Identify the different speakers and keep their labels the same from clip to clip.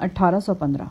Speaker 1: 1815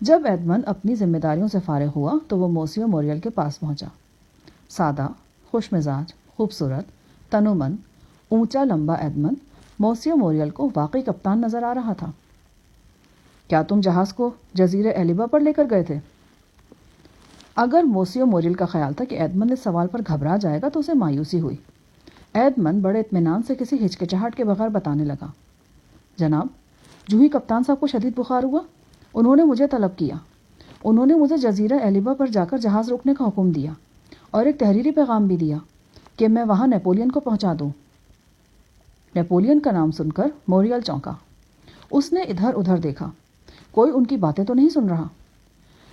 Speaker 1: جب ایڈمن اپنی ذمہ داریوں سے فارغ ہوا تو وہ موسیو موریل کے پاس پہنچا۔ سادہ، خوش مزاج، خوبصورت، تنومند، اونچا لمبا ایڈمن موسیو موریل کو واقعی کپتان نظر آ رہا تھا۔ کیا تم جہاز کو جزیرے ایلبا پر لے کر گئے تھے؟ اگر موسیو موریل کا خیال تھا کہ ایڈمن اس سوال پر گھبرا جائے گا تو اسے مایوسی ہوئی۔ ایڈمن بڑے اطمینان سے کسی ہچکچاہٹ کے بغیر بتانے لگا، جناب، جو ہی کپتان صاحب کو شدید بخار ہوا، انہوں نے مجھے طلب کیا۔ انہوں نے مجھے جزیرہ ایلبا پر جا کر جہاز روکنے کا حکم دیا اور ایک تحریری پیغام بھی دیا کہ میں وہاں نیپولین کو پہنچا دوں۔ نیپولین کا نام سن کر موریل چونکا۔ اس نے ادھر ادھر دیکھا، کوئی ان کی باتیں تو نہیں سن رہا۔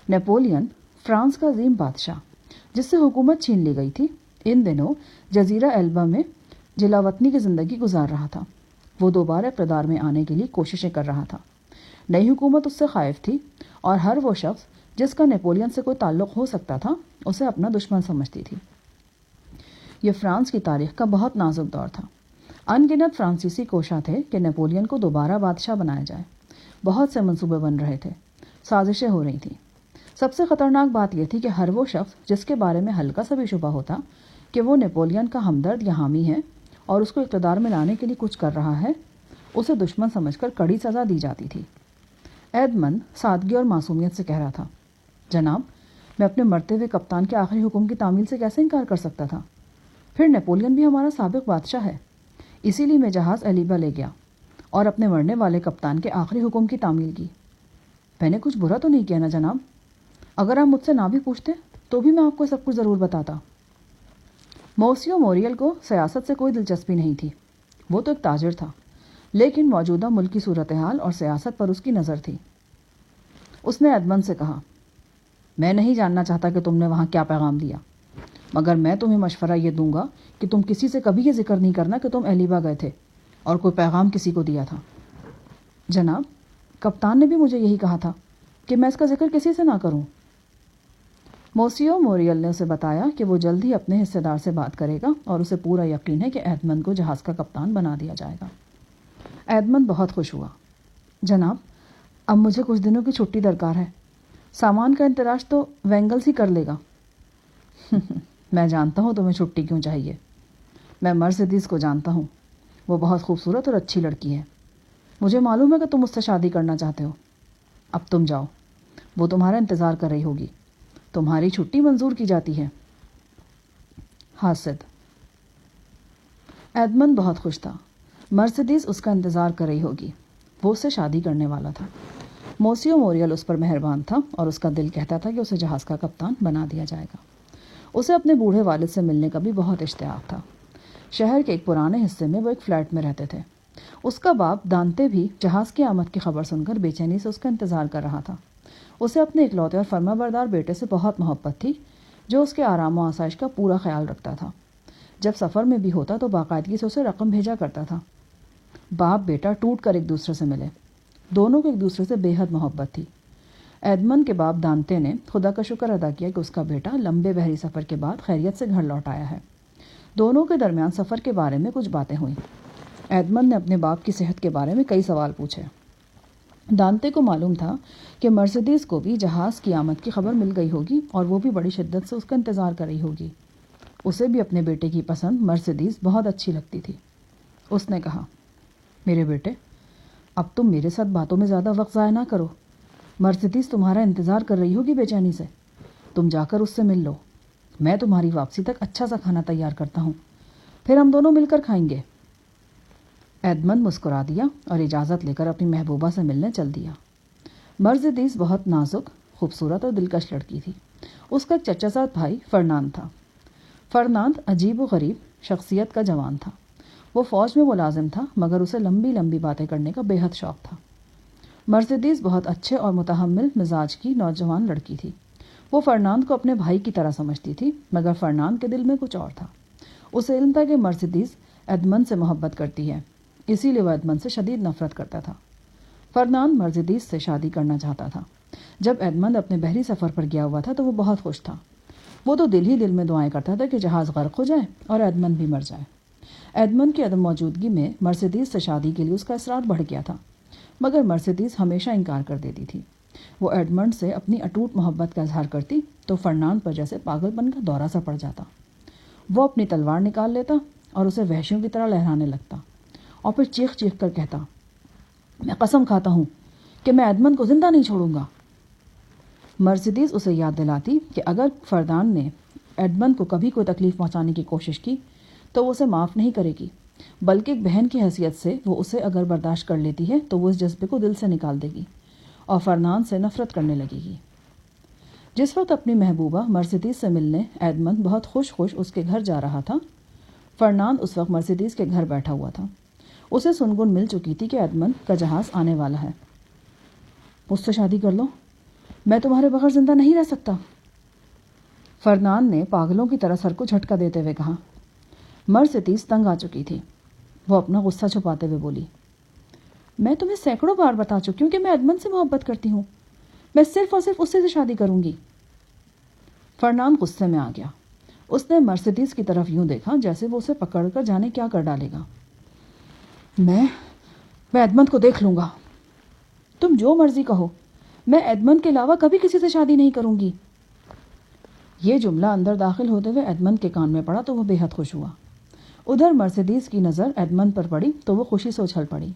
Speaker 1: نیپولین، فرانس کا عظیم بادشاہ جس سے حکومت چھین لی گئی تھی، ان دنوں جزیرہ ایلبا میں جلاوطنی کی زندگی گزار رہا تھا۔ وہ دوبارہ اقتدار میں آنے کے لیے کوششیں کر رہا تھا۔ نئی حکومت اس سے خائف تھی اور ہر وہ شخص جس کا نیپولین سے کوئی تعلق ہو سکتا تھا اسے اپنا دشمن سمجھتی تھی۔ یہ فرانس کی تاریخ کا بہت نازک دور تھا۔ ان گنت فرانسیسی کوشاں تھے کہ نیپولین کو دوبارہ بادشاہ بنایا جائے۔ بہت سے منصوبے بن رہے تھے، سازشیں ہو رہی تھیں۔ سب سے خطرناک بات یہ تھی کہ ہر وہ شخص جس کے بارے میں ہلکا سا بھی شبہ ہوتا کہ وہ نیپولین کا ہمدرد یا حامی ہے اور اس کو اقتدار میں لانے کے لیے کچھ کر رہا ہے، اسے دشمن سمجھ کر کڑی سزا دی جاتی تھی۔ ایڈمن سادگی اور معصومیت سے کہہ رہا تھا، جناب، میں اپنے مرتے ہوئے کپتان کے آخری حکم کی تعمیل سے کیسے انکار کر سکتا تھا؟ پھر نیپولین بھی ہمارا سابق بادشاہ ہے، اسی لیے میں جہاز ایلیبا لے گیا اور اپنے مرنے والے کپتان کے آخری حکم کی تعمیل کی۔ میں نے کچھ برا تو نہیں کیا نا جناب؟ اگر آپ مجھ سے نہ بھی پوچھتے تو بھی میں آپ کو سب کچھ ضرور بتاتا۔ موسیو موریل کو سیاست سے کوئی دلچسپی نہیں تھی۔ وہ تو ایک تاجر تھا، لیکن موجودہ ملکی صورتحال اور سیاست پر اس کی نظر تھی۔ اس نے ایڈمن سے کہا، میں نہیں جاننا چاہتا کہ تم نے وہاں کیا پیغام دیا، مگر میں تمہیں مشورہ یہ دوں گا کہ تم کسی سے کبھی یہ ذکر نہیں کرنا کہ تم ایلیبا گئے تھے اور کوئی پیغام کسی کو دیا تھا۔ جناب، کپتان نے بھی مجھے یہی کہا تھا کہ میں اس کا ذکر کسی سے نہ کروں۔ موسیو موریل نے اسے بتایا کہ وہ جلد ہی اپنے حصے دار سے بات کرے گا اور اسے پورا یقین ہے کہ ایڈمن کو جہاز کا کپتان بنا دیا جائے گا۔ ایڈمن بہت خوش ہوا۔ جناب، اب مجھے کچھ دنوں کی چھٹی درکار ہے۔ سامان کا انتراش تو وینگلز ہی کر لے گا۔ میں جانتا ہوں تمہیں چھٹی کیوں چاہیے۔ میں مرسیڈیز کو جانتا ہوں، وہ بہت خوبصورت اور اچھی لڑکی ہے۔ مجھے معلوم ہے کہ تم اس سے شادی کرنا چاہتے ہو۔ اب تم جاؤ، وہ تمہارا انتظار کر رہی ہوگی۔ تمہاری چھٹی منظور کی جاتی ہے۔ حاسد۔ ایڈمن بہت خوش تھا۔ مرسیڈیز اس کا انتظار کر رہی ہوگی، وہ اس سے شادی کرنے والا تھا۔ موسیو موریل اس پر مہربان تھا اور اس کا دل کہتا تھا کہ اسے جہاز کا کپتان بنا دیا جائے گا۔ اسے اپنے بوڑھے والد سے ملنے کا بھی بہت اشتیاق تھا۔ شہر کے ایک پرانے حصے میں وہ ایک فلیٹ میں رہتے تھے۔ اس کا باپ دانتے بھی جہاز کی آمد کی خبر سن کر بے چینی سے اس کا انتظار کر رہا تھا۔ اسے اپنے اکلوتے اور فرما بردار بیٹے سے بہت محبت تھی، جو اس کے آرام و آسائش کا پورا خیال رکھتا تھا۔ جب سفر میں بھی ہوتا تو باقاعدگی سے اسے رقم بھیجا کرتا تھا۔ باپ بیٹا ٹوٹ کر ایک دوسرے سے ملے۔ دونوں کو ایک دوسرے سے بے حد محبت تھی۔ ایڈمن کے باپ دانتے نے خدا کا شکر ادا کیا کہ اس کا بیٹا لمبے بحری سفر کے بعد خیریت سے گھر لوٹ آیا ہے۔ دونوں کے درمیان سفر کے بارے میں کچھ باتیں ہوئیں۔ ایڈمن نے اپنے باپ کی صحت کے بارے میں کئی سوال پوچھے۔ دانتے کو معلوم تھا کہ مرسیڈیز کو بھی جہاز کی آمد کی خبر مل گئی ہوگی اور وہ بھی بڑی شدت سے اس کا انتظار کر رہی ہوگی۔ اسے بھی اپنے بیٹے کی پسند مرسیڈیز بہت اچھی لگتی تھی۔ اس نے کہا، میرے بیٹے، اب تم میرے ساتھ باتوں میں زیادہ وقت ضائع نہ کرو۔ مرسیڈیز تمہارا انتظار کر رہی ہوگی بے چینی سے۔ تم جا کر اس سے مل لو۔ میں تمہاری واپسی تک اچھا سا کھانا تیار کرتا ہوں، پھر ہم دونوں مل کر کھائیں گے۔ ایڈمن مسکرا دیا اور اجازت لے کر اپنی محبوبہ سے ملنے چل دیا۔ مرسیڈیز بہت نازک، خوبصورت اور دلکش لڑکی تھی۔ اس کا ایک چچا زاد بھائی فرناند تھا۔ فرناند عجیب و غریب شخصیت کا جوان تھا۔ وہ فوج میں ملازم تھا، مگر اسے لمبی لمبی باتیں کرنے کا بے حد شوق تھا۔ مرسیڈیز بہت اچھے اور متحمل مزاج کی نوجوان لڑکی تھی۔ وہ فرناند کو اپنے بھائی کی طرح سمجھتی تھی، مگر فرناند کے دل میں کچھ اور تھا۔ اسے علم تھا کہ مرسیڈیز ایڈمن سے محبت کرتی ہے، اسی لیے وہ ایڈمن سے شدید نفرت کرتا تھا۔ فرناند مرسیڈیز سے شادی کرنا چاہتا تھا۔ جب ایڈمن اپنے بحری سفر پر گیا ہوا تھا تو وہ بہت خوش تھا۔ وہ تو دل ہی دل میں دعائیں کرتا تھا کہ جہاز غرق ہو جائے اور ایڈمن بھی مر جائے۔ ایڈمن کی عدم موجودگی میں مرسیڈیز سے شادی کے لیے اس کا اصرار بڑھ گیا تھا، مگر مرسیڈیز ہمیشہ انکار کر دیتی تھی۔ وہ ایڈمنڈ سے اپنی اٹوٹ محبت کا اظہار کرتی تو فرناند پر جیسے پاگل پن کا دورہ سا پڑ جاتا۔ وہ اپنی تلوار نکال لیتا اور اسے وحشیوں کی طرح لہرانے لگتا اور پھر چیخ چیخ کر کہتا، میں قسم کھاتا ہوں کہ میں ایڈمنڈ کو زندہ نہیں چھوڑوں گا۔ مرسیڈیز اسے یاد دلاتی کہ اگر فرناند نے ایڈمنڈ کو کبھی کوئی تکلیف پہنچانے کی کوشش کی تو وہ اسے معاف نہیں کرے گی، بلکہ ایک بہن کی حیثیت سے وہ اسے اگر برداشت کر لیتی ہے تو وہ اس جذبے کو دل سے نکال دے گی اور فرناند سے نفرت کرنے لگے گی۔ جس وقت اپنی محبوبہ مرسیڈیز سے ملنے ایڈمنڈ بہت خوش اس کے گھر جا رہا تھا، فرناند اس وقت مرسیڈیز کے گھر بیٹھا ہوا تھا۔ اسے سنگن مل چکی تھی کہ ایڈمنڈ کا جہاز آنے والا ہے۔ مجھ سے شادی کر لو، میں تمہارے بغیر زندہ نہیں رہ سکتا، فرناند نے پاگلوں کی طرح سر کو جھٹکا دیتے ہوئے کہا۔ مرسیڈیز تنگ آ چکی تھی۔ وہ اپنا غصہ چھپاتے ہوئے بولی، میں تمہیں سینکڑوں بار بتا چکی ہوں کہ میں ایڈمنڈ سے محبت کرتی ہوں، میں صرف اور صرف اس سے شادی کروں گی۔ فرناند غصے میں آ گیا۔ اس نے مرسیڈیز کی طرف یوں دیکھا جیسے وہ اسے پکڑ کر جانے کیا کر ڈالے گا۔ میں ایڈمنڈ کو دیکھ لوں گا، تم جو مرضی کہو، میں ایڈمنڈ کے علاوہ کبھی کسی سے شادی نہیں کروں گی۔ یہ جملہ اندر داخل ہوتے ہوئے ایڈمنڈ کے کان میں پڑا تو وہ بے حد خوش ہوا۔ ادھر مرسیڈیز کی نظر ایڈمنڈ پر پڑی تو وہ خوشی سے اچھل پڑی۔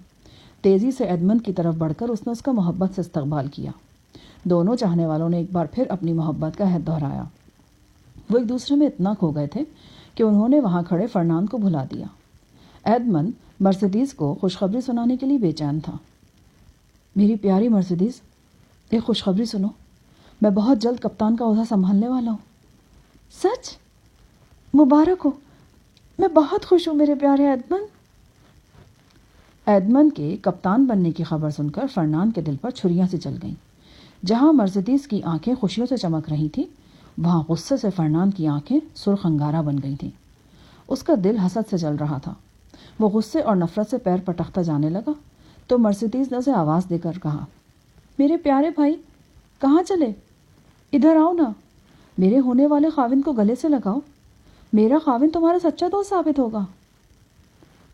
Speaker 1: تیزی سے ایڈمنڈ کی طرف بڑھ کر اس نے اس کا محبت سے استقبال کیا۔ دونوں چاہنے والوں نے ایک بار پھر اپنی محبت کا عہد دہرایا۔ وہ ایک دوسرے میں اتنا کھو گئے تھے کہ انہوں نے وہاں کھڑے فرناند کو بھلا دیا۔ ایڈمنڈ مرسیڈیز کو خوشخبری سنانے کے لیے بے چین تھا۔ میری پیاری مرسیڈیز، ایک خوشخبری سنو، میں بہت جلد کپتان کا عہدہ سنبھالنے والا ہوں۔ سچ؟ مبارک ہو، میں بہت خوش ہوں میرے پیارے ایڈمنڈ۔ ایڈمنڈ کے کپتان بننے کی خبر سن کر فرناند کے دل پر چھریاں سی چل گئیں۔ جہاں مرسیڈیز کی آنکھیں خوشیوں سے چمک رہی تھیں، وہاں غصے سے فرناند کی آنکھیں سرخ انگارہ بن گئی تھیں۔ اس کا دل حسد سے جل رہا تھا۔ وہ غصے اور نفرت سے پیر پٹکتا جانے لگا تو مرسیڈیز نے اسے آواز دے کر کہا، میرے پیارے بھائی، کہاں چلے؟ ادھر آؤ نا، میرے ہونے والے خاوند کو گلے سے لگاؤ، میرا خاوند تمہارا سچا دوست ثابت ہوگا۔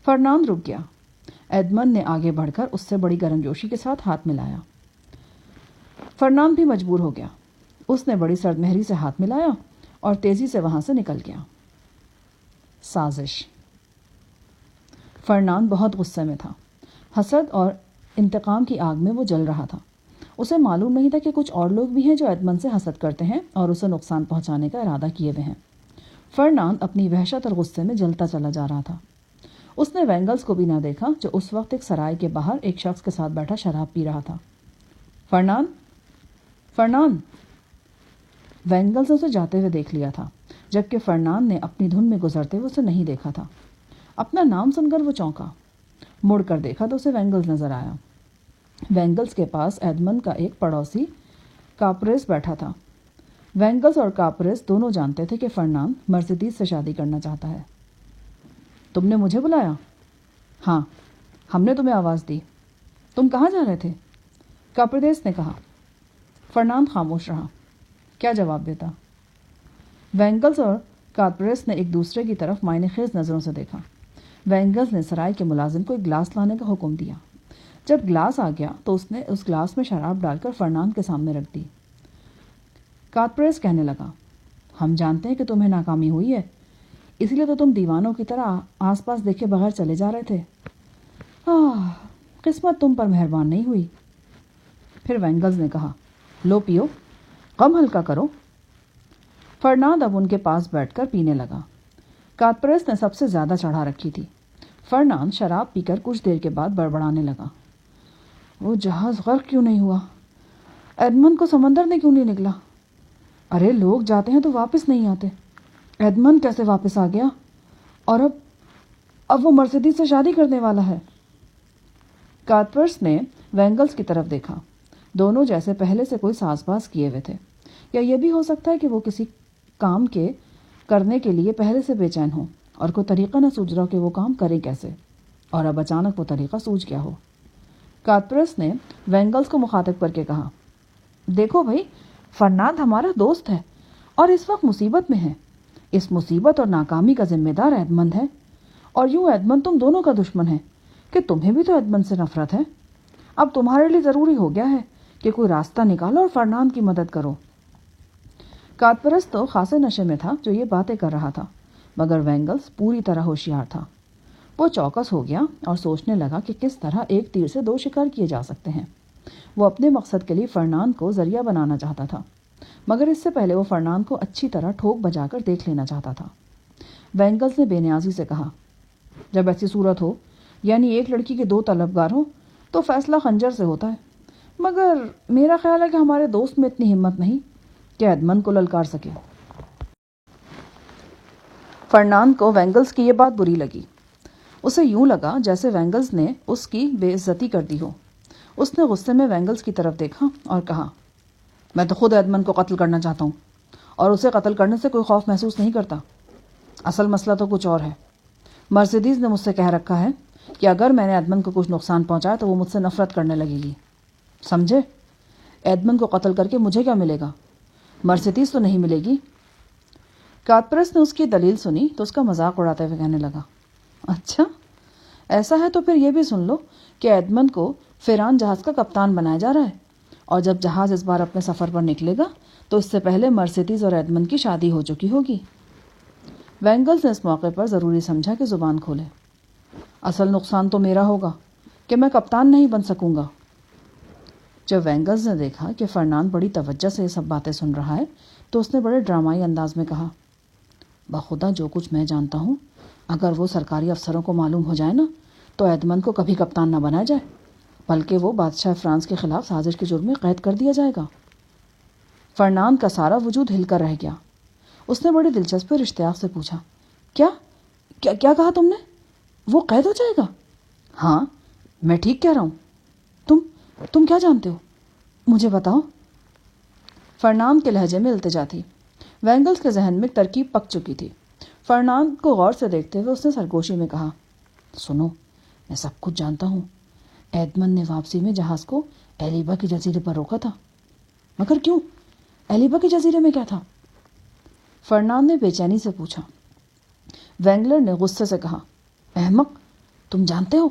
Speaker 1: فرناند رک گیا۔ ایڈمنڈ نے آگے بڑھ کر اس سے بڑی گرمجوشی کے ساتھ ہاتھ ملایا۔ فرناند بھی مجبور ہو گیا۔ اس نے بڑی سرد مہری سے ہاتھ ملایا اور تیزی سے وہاں سے نکل گیا۔ سازش۔ فرناند بہت غصے میں تھا۔ حسد اور انتقام کی آگ میں وہ جل رہا تھا۔ اسے معلوم نہیں تھا کہ کچھ اور لوگ بھی ہیں جو ایڈمنڈ سے حسد کرتے ہیں اور اسے نقصان پہنچانے کا ارادہ کیے ہوئے ہیں۔ فرناند اپنی وحشت اور غصے میں جلتا چلا جا رہا تھا۔ اس نے وینگلز کو بھی نہ دیکھا جو اس وقت ایک سرائے کے باہر ایک شخص کے ساتھ بیٹھا شراب پی رہا تھا۔ فرناند! وینگلز نے اسے جاتے ہوئے دیکھ لیا تھا، جبکہ فرناند نے اپنی دھن میں گزرتے ہوئے اسے نہیں دیکھا تھا۔ اپنا نام سن کر وہ چونکا۔ مڑ کر دیکھا تو اسے وینگلز نظر آیا۔ وینگلز کے پاس ایڈمنڈ کا ایک پڑوسی کاپریس بیٹھا تھا۔ وینگلز اور کاپریس دونوں جانتے تھے کہ فرناند مرسیڈیز سے شادی کرنا چاہتا ہے۔ تم نے مجھے بلایا؟ ہاں، ہم نے تمہیں آواز دی۔ تم کہاں جا رہے تھے؟ کاپریس نے کہا۔ فرناند خاموش رہا۔ کیا جواب دیتا؟ وینگلز اور کاپریس نے ایک دوسرے کی طرف معنی خیز نظروں سے دیکھا۔ وینگلز نے سرائے کے ملازم کو ایک گلاس لانے کا حکم دیا۔ جب گلاس آ گیا تو اس نے اس گلاس میں شراب ڈال کر فرناند کے سامنے رکھ دی۔ کاپریس کہنے لگا، ہم جانتے ہیں کہ تمہیں ناکامی ہوئی ہے، اس لیے تو تم دیوانوں کی طرح آس پاس دیکھے بغیر چلے جا رہے تھے۔ قسمت تم پر مہربان نہیں ہوئی۔ پھر وینگلز نے کہا، لو پیو، غم ہلکا کرو۔ فرناند اب ان کے پاس بیٹھ کر پینے لگا۔ کاپریس نے سب سے زیادہ چڑھا رکھی تھی۔ فرناند شراب پی کر کچھ دیر کے بعد بڑبڑانے لگا، وہ جہاز غرق کیوں نہیں ہوا؟ ایڈمنڈ کو سمندر میں کیوں نہیں نکلا؟ ارے لوگ جاتے ہیں تو واپس نہیں آتے، ایڈمنڈ کیسے واپس آ گیا؟ اور اب وہ مرسیڈیز سے شادی کرنے والا ہے۔ کاپریس نے وینگلز کی طرف دیکھا۔ دونوں جیسے پہلے سے کوئی ساز باز کیے ہوئے تھے، یا یہ بھی ہو سکتا ہے کہ وہ کسی کام کے کرنے کے لیے پہلے سے بے چین ہوں اور کوئی طریقہ نہ سوچ رہا کہ وہ کام کرے کیسے، اور اب اچانک وہ طریقہ سوچ گیا ہو۔ کاپریس نے وینگلز کو مخاطب کر کے کہا، دیکھو بھائی، فرناند ہمارا دوست ہے اور اس وقت مصیبت میں ہے۔ اس مصیبت اور ناکامی کا ذمہ دار ایڈمنڈ ہے، اور یوں ایڈمنڈ تم دونوں کا دشمن ہے کہ تمہیں بھی تو ایڈمنڈ سے نفرت ہے۔ اب تمہارے لیے ضروری ہو گیا ہے کہ کوئی راستہ نکالو اور فرناند کی مدد کرو۔ کاتپرس تو خاصے نشے میں تھا جو یہ باتیں کر رہا تھا، مگر وینگلز پوری طرح ہوشیار تھا۔ وہ چوکس ہو گیا اور سوچنے لگا کہ کس طرح ایک تیر سے 2 شکار کیے جا سکتے ہیں۔ وہ اپنے مقصد کے لیے فرناند کو ذریعہ بنانا چاہتا تھا، مگر اس سے پہلے وہ فرناند کو اچھی طرح ٹھوک بجا کر دیکھ لینا چاہتا تھا۔ وینگلز نے بے نیازی سے کہا، جب ایسی صورت ہو، یعنی ایک لڑکی کے 2 طلبگار ہوں، تو فیصلہ خنجر سے ہوتا ہے، مگر میرا خیال ہے کہ ہمارے دوست میں اتنی ہمت نہیں کہ ایڈمنڈ کو للکار سکے۔ فرناند کو وینگلز کی یہ بات بری لگی۔ اسے یوں لگا جیسے وینگلز نے اس کی بے عزتی کر دی ہو۔ اس نے غصے میں وینگلز کی طرف دیکھا اور کہا، میں تو خود ایڈمنڈ کو قتل کرنا چاہتا ہوں اور اسے قتل کرنے سے کوئی خوف محسوس نہیں کرتا۔ اصل مسئلہ تو کچھ اور ہے۔ مرسیڈیز نے مجھ سے کہہ رکھا ہے کہ اگر میں نے ایڈمنڈ کو کچھ نقصان پہنچایا تو وہ مجھ سے نفرت کرنے لگے گی، سمجھے؟ ایڈمنڈ کو قتل کر کے مجھے کیا ملے گا؟ مرسیڈیز تو نہیں ملے گی۔ کاتپرس نے اس کی دلیل سنی تو اس کا مذاق اڑاتے ہوئے کہنے لگا، اچھا ایسا ہے تو پھر یہ بھی سن لو کہ ایڈمنڈ کو فیران جہاز کا کپتان بنایا جا رہا ہے، اور جب جہاز اس بار اپنے سفر پر نکلے گا تو اس سے پہلے مرسیڈیز اور ایڈمنڈ کی شادی ہو چکی ہوگی۔ وینگلز نے اس موقع پر ضروری سمجھا کہ زبان کھولے۔ اصل نقصان تو میرا ہوگا کہ میں کپتان نہیں بن سکوں گا۔ جب وینگلز نے دیکھا کہ فرناند بڑی توجہ سے یہ سب باتیں سن رہا ہے تو اس نے بڑے ڈرامائی انداز میں کہا، بخدا جو کچھ میں جانتا ہوں، اگر وہ سرکاری افسروں کو معلوم ہو جائے نا تو ایڈمنڈ کو کبھی کپتان نہ بنایا جائے، بلکہ وہ بادشاہ فرانس کے خلاف سازش کے جرم میں قید کر دیا جائے گا۔ فرناند کا سارا وجود ہل کر رہ گیا۔ اس نے بڑی دلچسپی اور اشتیاق سے پوچھا، کیا کہا تم نے؟ وہ قید ہو جائے گا؟ ہاں، میں ٹھیک کہہ رہا ہوں۔ تم کیا جانتے ہو؟ مجھے بتاؤ۔ فرناند کے لہجے میں التجا تھی۔ وینگلز کے ذہن میں ترکیب پک چکی تھی۔ فرناند کو غور سے دیکھتے ہوئے اس نے سرگوشی میں کہا، سنو، میں سب کچھ جانتا ہوں۔ ایڈمنڈ نے واپسی میں جہاز کو ایلیبا کے جزیرے پر روکا تھا۔ مگر کیوں؟ ایلیبا کے جزیرے میں کیا تھا؟ فرناند نے بے چینی سے پوچھا۔ وینگلر نے غصے سے کہا، احمق، تم جانتے ہو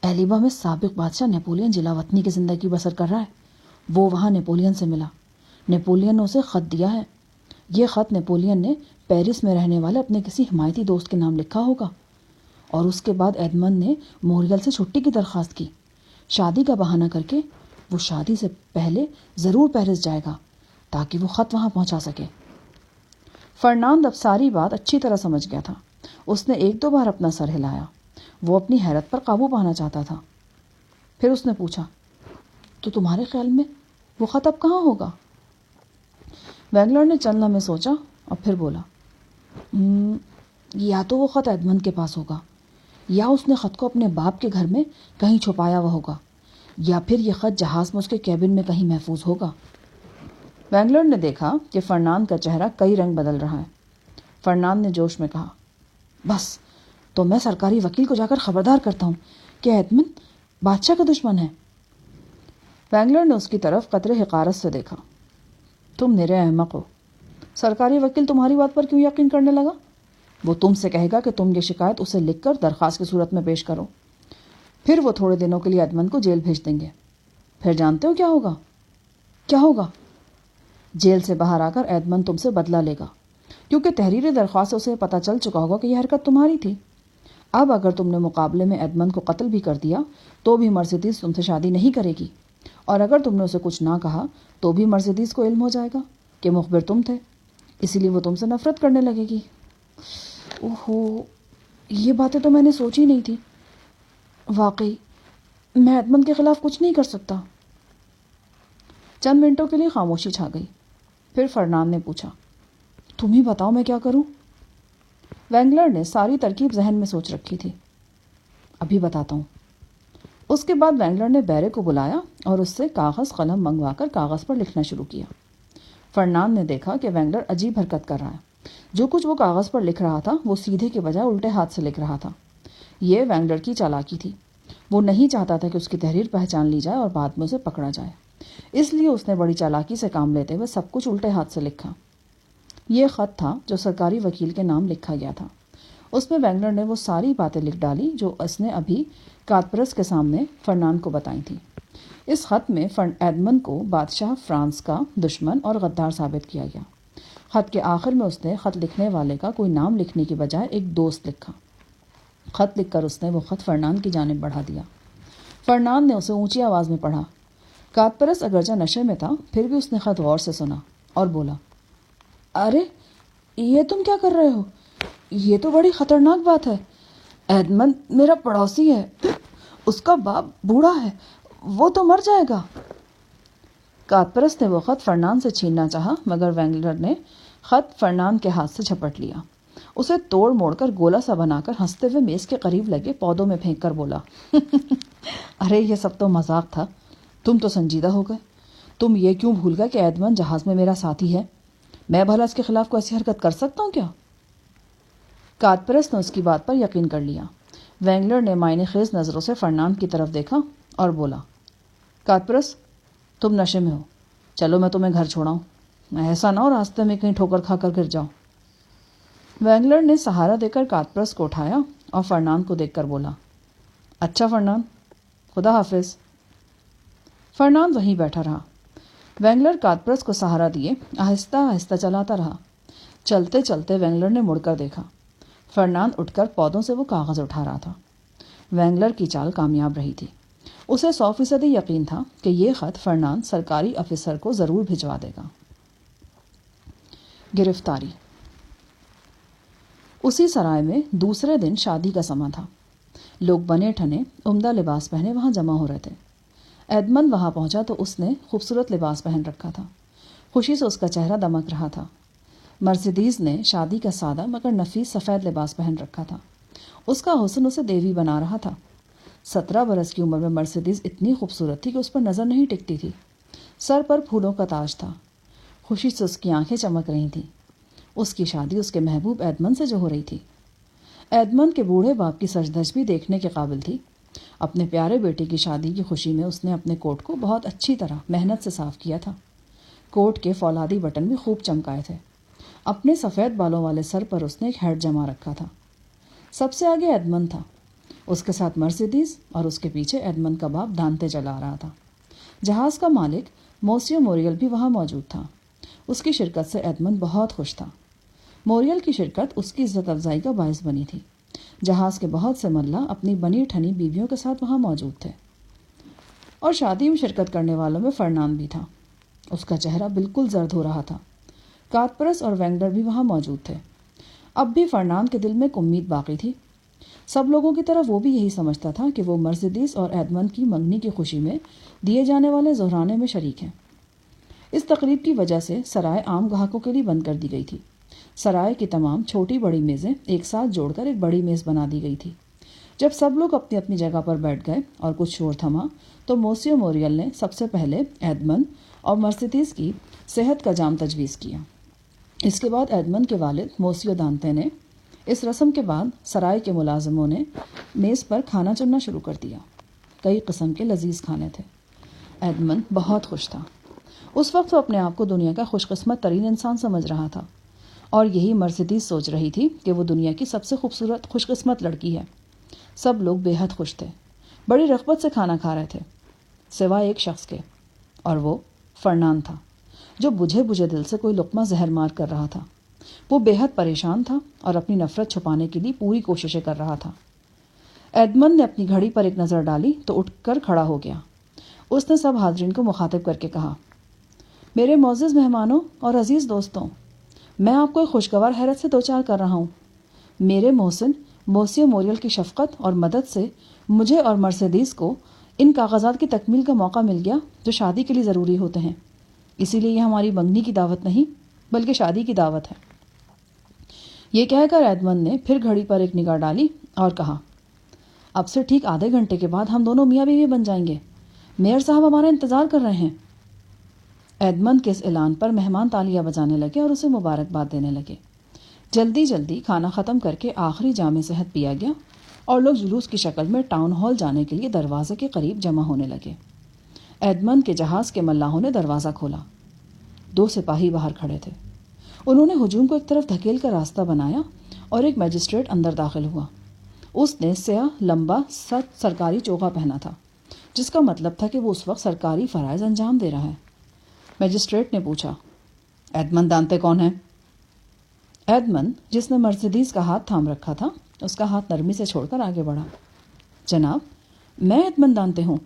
Speaker 1: ایلیبا میں سابق بادشاہ نیپولین جلا وطنی کی زندگی بسر کر رہا ہے۔ وہ وہاں نیپولین سے ملا۔ نیپولین نے اسے خط دیا ہے۔ یہ خط نیپولین نے پیرس میں رہنے والے اپنے کسی حمایتی دوست کے نام لکھا ہوگا، اور اس کے بعد ایڈمنڈ نے موریل سے چھٹی کی درخواست کی۔ شادی کا بہانہ کر کے وہ شادی سے پہلے ضرور پیرس جائے گا تاکہ وہ خط وہاں پہنچا سکے۔ فرناند اب ساری بات اچھی طرح سمجھ گیا تھا۔ اس نے 1-2 بار اپنا سر ہلایا۔ وہ اپنی حیرت پر قابو پانا چاہتا تھا۔ پھر اس نے پوچھا، تو تمہارے خیال میں وہ خط اب کہاں ہوگا؟ وینگلر نے چند لمحے سوچا اور پھر بولا، یا تو وہ خط ایڈمنڈ کے پاس ہوگا، یا اس نے خط کو اپنے باپ کے گھر میں کہیں چھپایا ہوا ہوگا، یا پھر یہ خط جہاز میں اس کے کیبن میں کہیں محفوظ ہوگا۔ وینگلر نے دیکھا کہ فرناند کا چہرہ کئی رنگ بدل رہا ہے۔ فرناند نے جوش میں کہا، بس تو میں سرکاری وکیل کو جا کر خبردار کرتا ہوں کہ ایڈمنڈ بادشاہ کا دشمن ہے۔ وینگلر نے اس کی طرف قطرے حقارت سے دیکھا۔ تم نرے احمق ہو۔ سرکاری وکیل تمہاری بات پر کیوں یقین کرنے لگا؟ وہ تم سے کہے گا کہ تم یہ شکایت اسے لکھ کر درخواست کی صورت میں پیش کرو، پھر وہ تھوڑے دنوں کے لیے ایڈمنڈ کو جیل بھیج دیں گے۔ پھر جانتے ہو کیا ہوگا؟ کیا ہوگا؟ جیل سے باہر آ کر ایڈمنڈ تم سے بدلہ لے گا، کیونکہ تحریری درخواست سے اسے پتہ چل چکا ہوگا کہ یہ حرکت تمہاری تھی۔ اب اگر تم نے مقابلے میں ایڈمنڈ کو قتل بھی کر دیا تو بھی مرسیڈیز تم سے شادی نہیں کرے گی، اور اگر تم نے اسے کچھ نہ کہا تو بھی مرسیڈیز کو علم ہو جائے گا کہ مخبر تم تھے، اسی لیے وہ تم سے نفرت کرنے لگے گی۔ اوہو، یہ باتیں تو میں نے سوچی نہیں تھی۔ واقعی میں ایڈمنڈ کے خلاف کچھ نہیں کر سکتا۔ چند منٹوں کے لیے خاموشی چھا گئی۔ پھر فرناند نے پوچھا، تم ہی بتاؤ میں کیا کروں؟ وینگلر نے ساری ترکیب ذہن میں سوچ رکھی تھی۔ ابھی بتاتا ہوں۔ اس کے بعد وینگلر نے بیرے کو بلایا اور اس سے کاغذ قلم منگوا کر کاغذ پر لکھنا شروع کیا۔ فرناند نے دیکھا کہ وینگلر عجیب حرکت کر رہا ہے۔ جو کچھ وہ کاغذ پر لکھ رہا تھا وہ سیدھے کے بجائے الٹے ہاتھ سے لکھ رہا تھا۔ یہ وینگلر کی چالاکی تھی۔ وہ نہیں چاہتا تھا کہ اس کی تحریر پہچان لی جائے اور بعد میں اسے پکڑا جائے، اس لیے اس نے بڑی چالاکی سے کام لیتے ہوئے سب کچھ الٹے ہاتھ سے لکھا۔ یہ خط تھا جو سرکاری وکیل کے نام لکھا گیا تھا۔ اس میں وینگلر نے وہ ساری باتیں لکھ ڈالی جو اس نے ابھی کاتپرس کے سامنے فرناند کو بتائی تھیں۔ اس خط میں ایڈمن کو بادشاہ فرانس کا دشمن اور غدار ثابت کیا گیا۔ خط کے آخر میں اس نے خط لکھنے والے کا کوئی نام لکھنے کی بجائے ایک دوست لکھا۔ خط لکھ کر اس نے وہ خط فرنان کی جانب بڑھا دیا۔ فرنان نے اسے اونچی آواز میں پڑھا۔ کاتپرس اگرچہ نشے میں تھا پھر بھی اس نے خط غور سے سنا اور بولا، ارے یہ تم کیا کر رہے ہو؟ یہ تو بڑی خطرناک بات ہے۔ ایڈمن میرا پڑوسی ہے، اس کا باپ بوڑھا ہے، وہ تو مر جائے گا۔ کاتپرس نے وہ خط فرنان سے چھیننا چاہا مگر وینگلر نے خط فرنان کے ہاتھ سے جھپٹ لیا، اسے توڑ موڑ کر گولا سا بنا کر ہنستے ہوئے میز کے قریب لگے پودوں میں پھینک کر بولا، ارے یہ سب تو مذاق تھا، تم تو سنجیدہ ہو گئے۔ تم یہ کیوں بھول گئے کہ ایڈمن جہاز میں میرا ساتھی ہے؟ میں بھلا اس کے خلاف کوئی ایسی حرکت کر سکتا ہوں کیا؟ کاتپرس نے اس کی بات پر یقین کر لیا۔ وینگلر نے معنی خیز نظروں سے فرنان کی طرف دیکھا اور بولا، کاتپرس تم نشے میں ہو، چلو میں تمہیں گھر چھوڑاؤں، ایسا نہ ہو راستے میں کہیں ٹھوکر کھا کر گر جاؤ۔ وینگلر نے سہارا دے کر کاتپرس کو اٹھایا اور فرنان کو دیکھ کر بولا، اچھا فرنان، خدا حافظ۔ فرنان وہیں بیٹھا رہا۔ وینگلر کاتپرس کو سہارا دیے آہستہ آہستہ چلاتا رہا۔ چلتے چلتے وینگلر نے مڑ کر دیکھا، فرنان اٹھ کر پودوں سے وہ کاغذ اٹھا رہا تھا۔ وینگلر کی چال کامیاب رہی تھی۔ اسے 100% یقین تھا کہ یہ خط فرنان سرکاری افسر کو ضرور بھجوا دے گا۔ گرفتاری۔ اسی سرائے میں دوسرے دن شادی کا سماں تھا۔ لوگ بنے ٹھنے عمدہ لباس پہنے وہاں جمع ہو رہے تھے۔ ایڈمن وہاں پہنچا تو اس نے خوبصورت لباس پہن رکھا تھا۔ خوشی سے اس کا چہرہ دمک رہا تھا۔ مرسیڈیز نے شادی کا سادہ مگر نفیس سفید لباس پہن رکھا تھا۔ اس کا حسن اسے دیوی بنا رہا تھا۔ 17 برس کی عمر میں مرسیڈیز اتنی خوبصورت تھی کہ اس پر نظر نہیں ٹکتی تھی۔ سر پر پھولوں کا تاج تھا۔ خوشی سے اس کی آنکھیں چمک رہی تھیں۔ اس کی شادی اس کے محبوب ایڈمن سے جو ہو رہی تھی۔ ایڈمن کے بوڑھے باپ کی سج دھج بھی دیکھنے کے قابل تھی۔ اپنے پیارے بیٹے کی شادی کی خوشی میں اس نے اپنے کوٹ کو بہت اچھی طرح محنت سے صاف کیا تھا۔ کوٹ کے فولادی بٹن بھی خوب چمکائے تھے۔ اپنے سفید بالوں والے سر پر اس نے ایک ہیڈ جما رکھا تھا۔ سب سے آگے ایڈمن تھا، اس کے ساتھ مرسیڈیز اور اس کے پیچھے ایڈمن کا باپ دانتے چلا رہا تھا۔ جہاز کا مالک موسیو موریل بھی وہاں موجود تھا۔ اس کی شرکت سے ایڈمن بہت خوش تھا۔ موریل کی شرکت اس کی عزت افزائی کا باعث بنی تھی۔ جہاز کے بہت سے ملہ اپنی بنی ٹھنی بیویوں کے ساتھ وہاں موجود تھے، اور شادی میں شرکت کرنے والوں میں فرنان بھی تھا۔ اس کا چہرہ بالکل زرد ہو رہا تھا۔ کاتپرس اور وینگلر بھی وہاں موجود تھے۔ اب بھی فرنان کے دل میں ایک امید باقی تھی۔ سب لوگوں کی طرح وہ بھی یہی سمجھتا تھا کہ وہ مرسیڈیز اور ایڈمن کی منگنی کی خوشی میں دیے جانے والے زہرانے میں شریک ہیں۔ اس تقریب کی وجہ سے سرائے عام گاہکوں کے لیے بند کر دی گئی تھی۔ سرائے کی تمام چھوٹی بڑی میزیں ایک ساتھ جوڑ کر ایک بڑی میز بنا دی گئی تھی۔ جب سب لوگ اپنی اپنی جگہ پر بیٹھ گئے اور کچھ شور تھما تو موسیو موریل نے سب سے پہلے ایڈمن اور مرسیڈیز کی صحت کا جام تجویز کیا۔ اس کے بعد ایڈمن کے والد موسیو دانتے نے۔ اس رسم کے بعد سرائے کے ملازموں نے میز پر کھانا چننا شروع کر دیا۔ کئی قسم کے لذیذ کھانے تھے۔ ایڈمن بہت خوش تھا۔ اس وقت وہ اپنے آپ کو دنیا کا خوش قسمت ترین انسان سمجھ رہا تھا، اور یہی مرسیڈیز سوچ رہی تھی کہ وہ دنیا کی سب سے خوبصورت خوش قسمت لڑکی ہے۔ سب لوگ بے حد خوش تھے، بڑی رغبت سے کھانا کھا رہے تھے، سوائے ایک شخص کے، اور وہ فرنان تھا، جو بجھے بجھے دل سے کوئی لقمہ زہر مار کر رہا تھا۔ وہ بے حد پریشان تھا اور اپنی نفرت چھپانے کے لیے پوری کوششیں کر رہا تھا۔ ایڈمن نے اپنی گھڑی پر ایک نظر ڈالی تو اٹھ کر کھڑا ہو گیا۔ اس نے سب حاضرین کو مخاطب کر کے کہا، میرے معزز مہمانوں اور عزیز دوستوں، میں آپ کو ایک خوشگوار حیرت سے دوچار کر رہا ہوں۔ میرے محسن موسیو موریل کی شفقت اور مدد سے مجھے اور مرسیڈیز کو ان کاغذات کی تکمیل کا موقع مل گیا جو شادی کے لیے ضروری ہوتے ہیں۔ اسی لیے یہ ہماری منگنی کی دعوت نہیں بلکہ شادی کی دعوت ہے۔ یہ کہہ کر ایڈمن نے پھر گھڑی پر ایک نگاہ ڈالی اور کہا، اب سے ٹھیک آدھے گھنٹے کے بعد ہم دونوں میاں بیوی بن جائیں گے۔ میئر صاحب ہمارا انتظار کر رہے ہیں۔ ایڈمن کے اس اعلان پر مہمان تالیاں بجانے لگے اور اسے مبارکباد دینے لگے۔ جلدی جلدی کھانا ختم کر کے آخری جام صحت پیا گیا اور لوگ جلوس کی شکل میں ٹاؤن ہال جانے کے لیے دروازے کے قریب جمع ہونے لگے۔ ایڈمن کے جہاز کے ملاحوں نے دروازہ کھولا۔ 2 سپاہی باہر کھڑے تھے۔ انہوں نے ہجوم کو ایک طرف دھکیل کر راستہ بنایا اور ایک میجسٹریٹ اندر داخل ہوا۔ اس نے سیاہ لمبا سرکاری چوغا پہنا تھا۔ جس کا مطلب تھا کہ وہ اس وقت سرکاری فرائض انجام دے رہا ہے۔ میجسٹریٹ نے پوچھا، ایڈمن دانتے کون ہے؟ ایڈمن، جس نے مرسیڈیز کا ہاتھ تھام رکھا تھا، اس کا ہاتھ نرمی سے چھوڑ کر آگے بڑھا۔ جناب، میں ایڈمن دانتے ہوں۔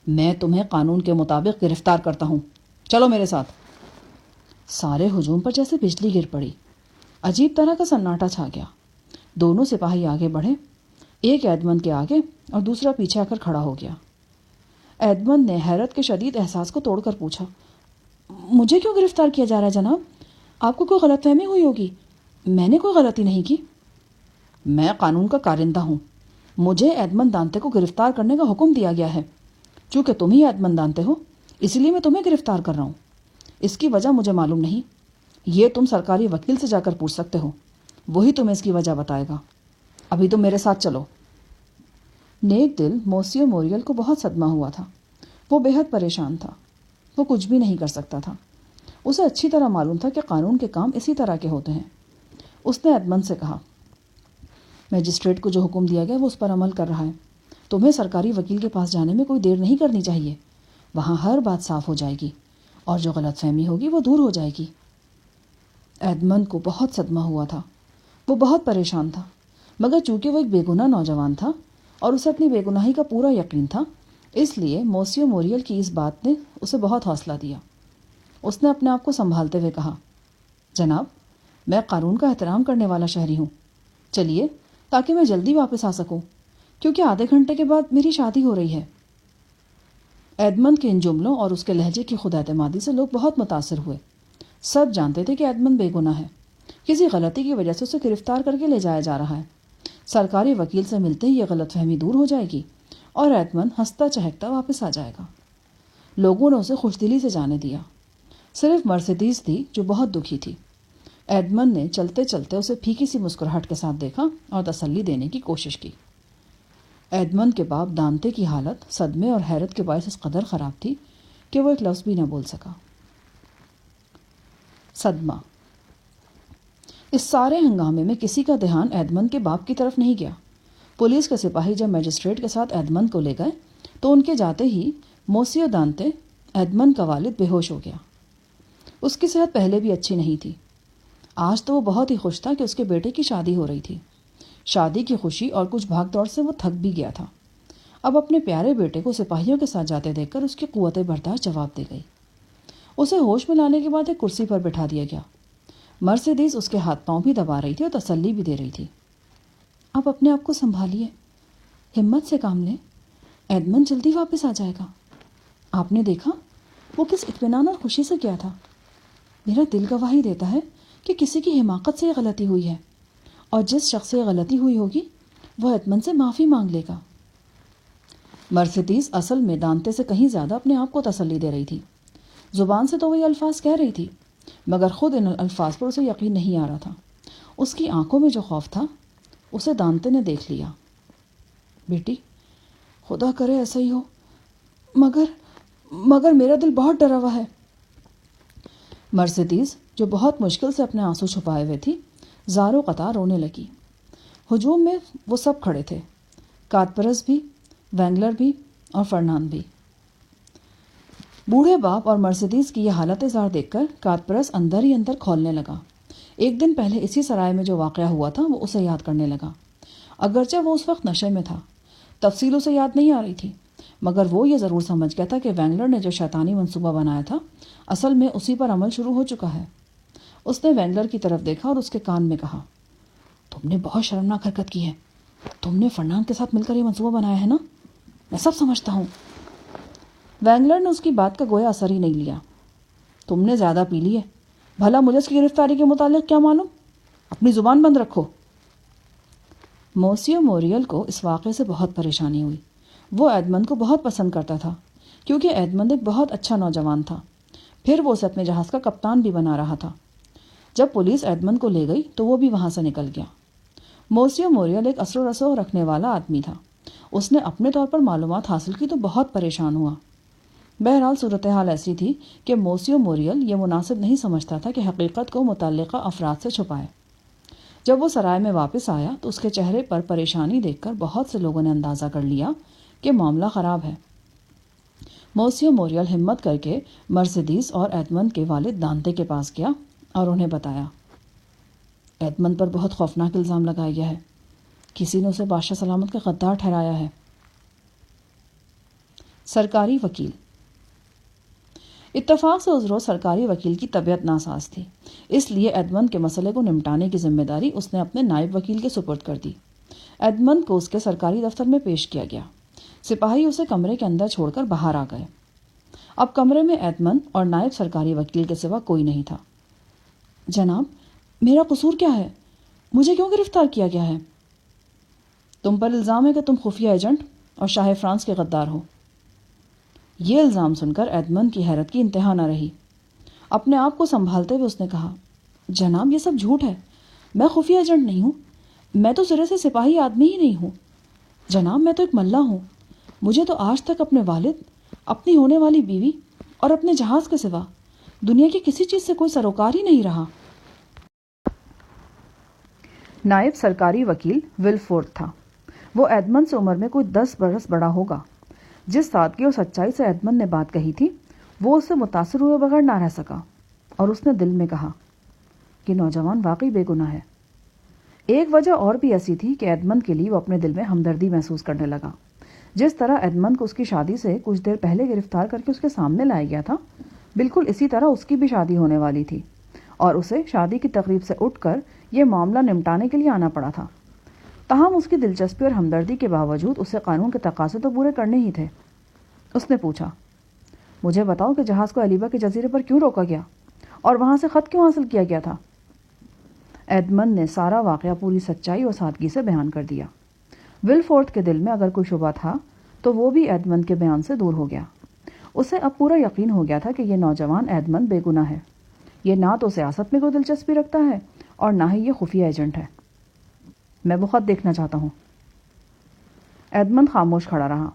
Speaker 1: میں تمہیں قانون کے مطابق گرفتار کرتا ہوں، چلو میرے ساتھ۔ سارے ہجوم پر جیسے بجلی گر پڑی، عجیب طرح کا سناٹا چھا گیا۔ دونوں سپاہی آگے بڑھے، ایک ایڈمن کے آگے اور دوسرا پیچھے آ کر کھڑا ہو گیا۔ ایڈمن نے حیرت کے شدید احساس کو توڑ کر پوچھا، مجھے کیوں گرفتار کیا جا رہا ہے جناب؟ آپ کو کوئی غلط فہمی ہوئی ہوگی، میں نے کوئی غلطی نہیں کی۔ میں قانون کا کارندہ ہوں، مجھے ایڈمن دانتے کو گرفتار کرنے کا حکم دیا گیا ہے۔ چونکہ تم ہی ایڈمن دانتے ہو، اس لیے میں تمہیں گرفتار کر رہا ہوں۔ اس کی وجہ مجھے معلوم نہیں، یہ تم سرکاری وکیل سے جا کر پوچھ سکتے ہو، وہی تمہیں اس کی وجہ بتائے گا۔ ابھی تم میرے ساتھ چلو۔ نیک دل موسیو موریل کو بہت صدمہ ہوا تھا، وہ بے حد پریشان تھا، وہ کچھ بھی نہیں کر سکتا تھا۔ اسے اچھی طرح معلوم تھا کہ قانون کے کام اسی طرح کے ہوتے ہیں۔ اس نے ایڈمن سے کہا، میجسٹریٹ کو جو حکم دیا گیا وہ اس پر عمل کر رہا ہے، تمہیں سرکاری وکیل کے پاس جانے میں کوئی دیر نہیں کرنی چاہیے، وہاں ہر بات صاف ہو جائے گی اور جو غلط فہمی ہوگی وہ دور ہو جائے گی۔ ایڈمن کو بہت صدمہ ہوا تھا، وہ بہت پریشان تھا، مگر چونکہ وہ ایک بے گناہ نوجوان تھا اور اسے اپنی بے گناہی کا پورا یقین تھا، اس لیے موسیو موریل کی اس بات نے اسے بہت حوصلہ دیا۔ اس نے اپنے آپ کو سنبھالتے ہوئے کہا، جناب، میں قانون کا احترام کرنے والا شہری ہوں، چلیے تاکہ میں جلدی واپس آ سکوں، کیونکہ آدھے گھنٹے کے بعد میری شادی ہو رہی ہے۔ ایڈمن کے ان جملوں اور اس کے لہجے کی خود اعتمادی سے لوگ بہت متاثر ہوئے۔ سب جانتے تھے کہ ایڈمن بے گناہ ہے، کسی غلطی کی وجہ سے اسے گرفتار کر کے لے جایا جا رہا ہے۔ سرکاری وکیل سے ملتے ہی یہ غلط فہمی دور ہو جائے گی اور ایڈمن ہنستا چہکتا واپس آ جائے گا۔ لوگوں نے اسے خوش دلی سے جانے دیا، صرف مرسیڈیز تھی جو بہت دکھی تھی۔ ایڈمن نے چلتے چلتے اسے پھیکی سی مسکراہٹ کے ساتھ دیکھا اور تسلی دینے کی کوشش کی۔ ایڈمن کے باپ دانتے کی حالت صدمے اور حیرت کے باعث اس قدر خراب تھی کہ وہ ایک لفظ بھی نہ بول سکا۔ صدمہ۔ اس سارے ہنگامے میں کسی کا دھیان ایڈمن کے باپ کی طرف نہیں گیا۔ پولیس کے سپاہی جب میجسٹریٹ کے ساتھ ایڈمن کو لے گئے تو ان کے جاتے ہی موسیو دانتے، ایڈمن کا والد، بے ہوش ہو گیا۔ اس کی صحت پہلے بھی اچھی نہیں تھی۔ آج تو وہ بہت ہی خوش تھا کہ اس کے بیٹے کی شادی ہو رہی تھی۔ شادی کی خوشی اور کچھ بھاگ دوڑ سے وہ تھک بھی گیا تھا۔ اب اپنے پیارے بیٹے کو سپاہیوں کے ساتھ جاتے دیکھ کر اس کی قوت برداشت جواب دے گئی۔ اسے ہوش میں لانے کے بعد ایک کرسی پر بٹھا دیا گیا۔ مرسیڈیز اس کے ہاتھ پاؤں بھی دبا رہی تھی اور تسلی بھی دے رہی تھی۔ آپ اپنے آپ کو سنبھالیے، ہمت سے کام لیں، ایڈمن جلدی واپس آ جائے گا۔ آپ نے دیکھا وہ کس اطمینان اور خوشی سے کیا تھا۔ میرا دل گواہی دیتا ہے کہ کسی کی حماقت سے یہ غلطی ہوئی ہے، اور جس شخص سے یہ غلطی ہوئی ہوگی وہ ایڈمن سے معافی مانگ لے گا۔ مرسیڈیز اصل میں دانتے سے کہیں زیادہ اپنے آپ کو تسلی دے رہی تھی۔ زبان سے تو وہ یہ الفاظ کہہ رہی تھی، مگر خود ان الفاظ پر اسے یقین نہیں آ رہا تھا۔ اس کی آنکھوں میں جو خوف تھا اسے دانتے نے دیکھ لیا۔ بیٹی، خدا کرے ایسا ہی ہو، مگر میرا دل بہت ڈرا ہوا ہے۔ مرسیڈیز، جو بہت مشکل سے اپنے آنسو چھپائے ہوئے تھی، زاروں قطار رونے لگی۔ ہجوم میں وہ سب کھڑے تھے، کاتپرس بھی، وینگلر بھی اور فرنان بھی۔ بوڑھے باپ اور مرسیڈیز کی یہ حالت زار دیکھ کر کاتپرس اندر ہی اندر کھولنے لگا۔ ایک دن پہلے اسی سرائے میں جو واقعہ ہوا تھا وہ اسے یاد کرنے لگا۔ اگرچہ وہ اس وقت نشے میں تھا، تفصیل اسے یاد نہیں آ رہی تھی، مگر وہ یہ ضرور سمجھ گیا تھا کہ وینگلر نے جو شیطانی منصوبہ بنایا تھا اصل میں اسی پر عمل شروع ہو چکا ہے۔ اس نے وینگلر کی طرف دیکھا اور اس کے کان میں کہا، تم نے بہت شرمناک حرکت کی ہے، تم نے فرنان کے ساتھ مل کر یہ منصوبہ بنایا ہے نا؟ میں سب سمجھتا ہوں۔ وینگلر نے اس کی بات کا گویا اثر ہی نہیں لیا۔ تم نے زیادہ پی لی ہے، بھلا مجھے اس کی گرفتاری کے متعلق کیا معلوم؟ اپنی زبان بند رکھو۔ موسیو موریل کو اس واقعے سے بہت پریشانی ہوئی۔ وہ ایڈمن کو بہت پسند کرتا تھا کیونکہ ایڈمن ایک بہت اچھا نوجوان تھا، پھر وہ اسے اپنے جہاز کا کپتان بھی بنا رہا تھا۔ جب پولیس ایڈمن کو لے گئی تو وہ بھی وہاں سے نکل گیا۔ موسیو موریل ایک اثر و رسوخ رکھنے والا آدمی تھا۔ اس نے اپنے طور پر معلومات حاصل کی تو بہت پریشان ہوا۔ بہرحال صورتحال ایسی تھی کہ موسیو موریل یہ مناسب نہیں سمجھتا تھا کہ حقیقت کو متعلقہ افراد سے چھپائے۔ جب وہ سرائے میں واپس آیا تو اس کے چہرے پر پریشانی دیکھ کر بہت سے لوگوں نے اندازہ کر لیا کہ معاملہ خراب ہے۔ موسیو موریل ہمت کر کے مرسیڈیز اور ایڈمنڈ کے والد دانتے کے پاس گیا اور انہیں بتایا، ایڈمنڈ پر بہت خوفناک الزام لگایا گیا ہے، کسی نے اسے بادشاہ سلامت کا غدار ٹھہرایا ہے۔ سرکاری وکیل۔ اتفاق سے اس روز سرکاری وکیل کی طبیعت ناساز تھی، اس لیے ایڈمنڈ کے مسئلے کو نمٹانے کی ذمہ داری اس نے اپنے نائب وکیل کے سپرد کر دی۔ ایڈمنڈ کو اس کے سرکاری دفتر میں پیش کیا گیا۔ سپاہی اسے کمرے کے اندر چھوڑ کر باہر آ گئے۔ اب کمرے میں ایڈمنڈ اور نائب سرکاری وکیل کے سوا کوئی نہیں تھا۔ جناب، میرا قصور کیا ہے؟ مجھے کیوں گرفتار کیا گیا ہے؟ تم پر الزام ہے کہ تم خفیہ ایجنٹ اور شاہ فرانس کے غدار ہو۔ یہ الزام سن کر ایڈمنڈ کی حیرت کی انتہا نہ رہی۔ اپنے آپ کو سنبھالتے ہوئے اس نے کہا، جناب یہ سب جھوٹ ہے، میں خفیہ ایجنٹ نہیں ہوں، میں تو سرے سے سپاہی آدمی ہی نہیں ہوں۔ جناب میں تو ایک ملہ ہوں، مجھے تو آج تک اپنے والد، اپنی ہونے والی بیوی اور اپنے جہاز کے سوا دنیا کی کسی چیز سے کوئی سروکار ہی نہیں رہا۔ نائب سرکاری وکیل ولفورڈ تھا۔ وہ ایڈمنڈ سے عمر میں کوئی 10 برس بڑا ہوگا۔ جس سادگی اور سچائی سے ایڈمنڈ نے بات کہی تھی، وہ اس سے متاثر ہوئے بغیر نہ رہ سکا، اور اس نے دل میں کہا کہ نوجوان واقعی بے گناہ ہے۔ ایک وجہ اور بھی ایسی تھی کہ ایڈمنڈ کے لیے وہ اپنے دل میں ہمدردی محسوس کرنے لگا۔ جس طرح ایڈمنڈ کو اس کی شادی سے کچھ دیر پہلے گرفتار کر کے اس کے سامنے لایا گیا تھا، بالکل اسی طرح اس کی بھی شادی ہونے والی تھی، اور اسے شادی کی تقریب سے اٹھ کر یہ معاملہ نمٹانے کے لیے آنا پڑا تھا۔ تاہم اس کی دلچسپی اور ہمدردی کے باوجود اسے قانون کے تقاضے تو پورے کرنے ہی تھے۔ اس نے پوچھا، مجھے بتاؤ کہ جہاز کو الیبا کے جزیرے پر کیوں روکا گیا اور وہاں سے خط کیوں حاصل کیا گیا تھا؟ ایڈمنڈ نے سارا واقعہ پوری سچائی اور سادگی سے بیان کر دیا۔ ولفورڈ کے دل میں اگر کوئی شبہ تھا تو وہ بھی ایڈمنڈ کے بیان سے دور ہو گیا۔ اسے اب پورا یقین ہو گیا تھا کہ یہ نوجوان ایڈمنڈ بے گناہ ہے۔ یہ نہ تو سیاست میں کوئی دلچسپی رکھتا ہے اور نہ ہی یہ خفیہ ایجنٹ ہے۔ میں وہ خط دیکھنا چاہتا ہوں۔ ایڈمنڈ خاموش کھڑا رہا۔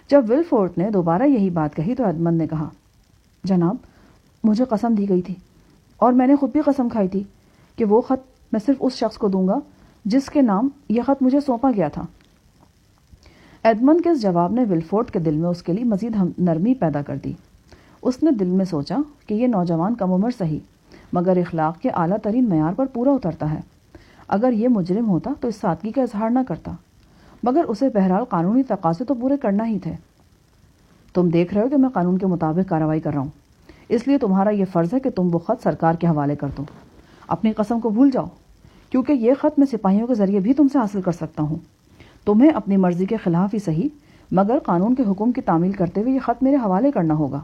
Speaker 1: جب ولفورڈ نے دوبارہ یہی بات کہی تو ایڈمنڈ نے کہا، جناب مجھے قسم دی گئی تھی اور میں نے خود بھی قسم کھائی تھی کہ وہ خط میں صرف اس شخص کو دوں گا جس کے نام یہ خط مجھے سونپا گیا تھا۔ ایڈمنڈ کے اس جواب نے ولفورڈ کے دل میں اس کے لیے مزید نرمی پیدا کر دی۔ اس نے دل میں سوچا کہ یہ نوجوان کم عمر صحیح مگر اخلاق کے اعلیٰ ترین معیار پر پورا اترتا ہے۔ اگر یہ مجرم ہوتا تو اس سادگی کا اظہار نہ کرتا، مگر اسے بہرحال قانونی تقاضے تو پورے کرنا ہی تھے۔ تم دیکھ رہے ہو کہ میں قانون کے مطابق کارروائی کر رہا ہوں، اس لیے تمہارا یہ فرض ہے کہ تم وہ خط سرکار کے حوالے کر دو۔ اپنی قسم کو بھول جاؤ، کیونکہ یہ خط میں سپاہیوں کے ذریعے بھی تم سے حاصل کر سکتا ہوں۔ تمہیں اپنی مرضی کے خلاف ہی صحیح مگر قانون کے حکم کی تعمیل کرتے ہوئے یہ خط میرے حوالے کرنا ہوگا۔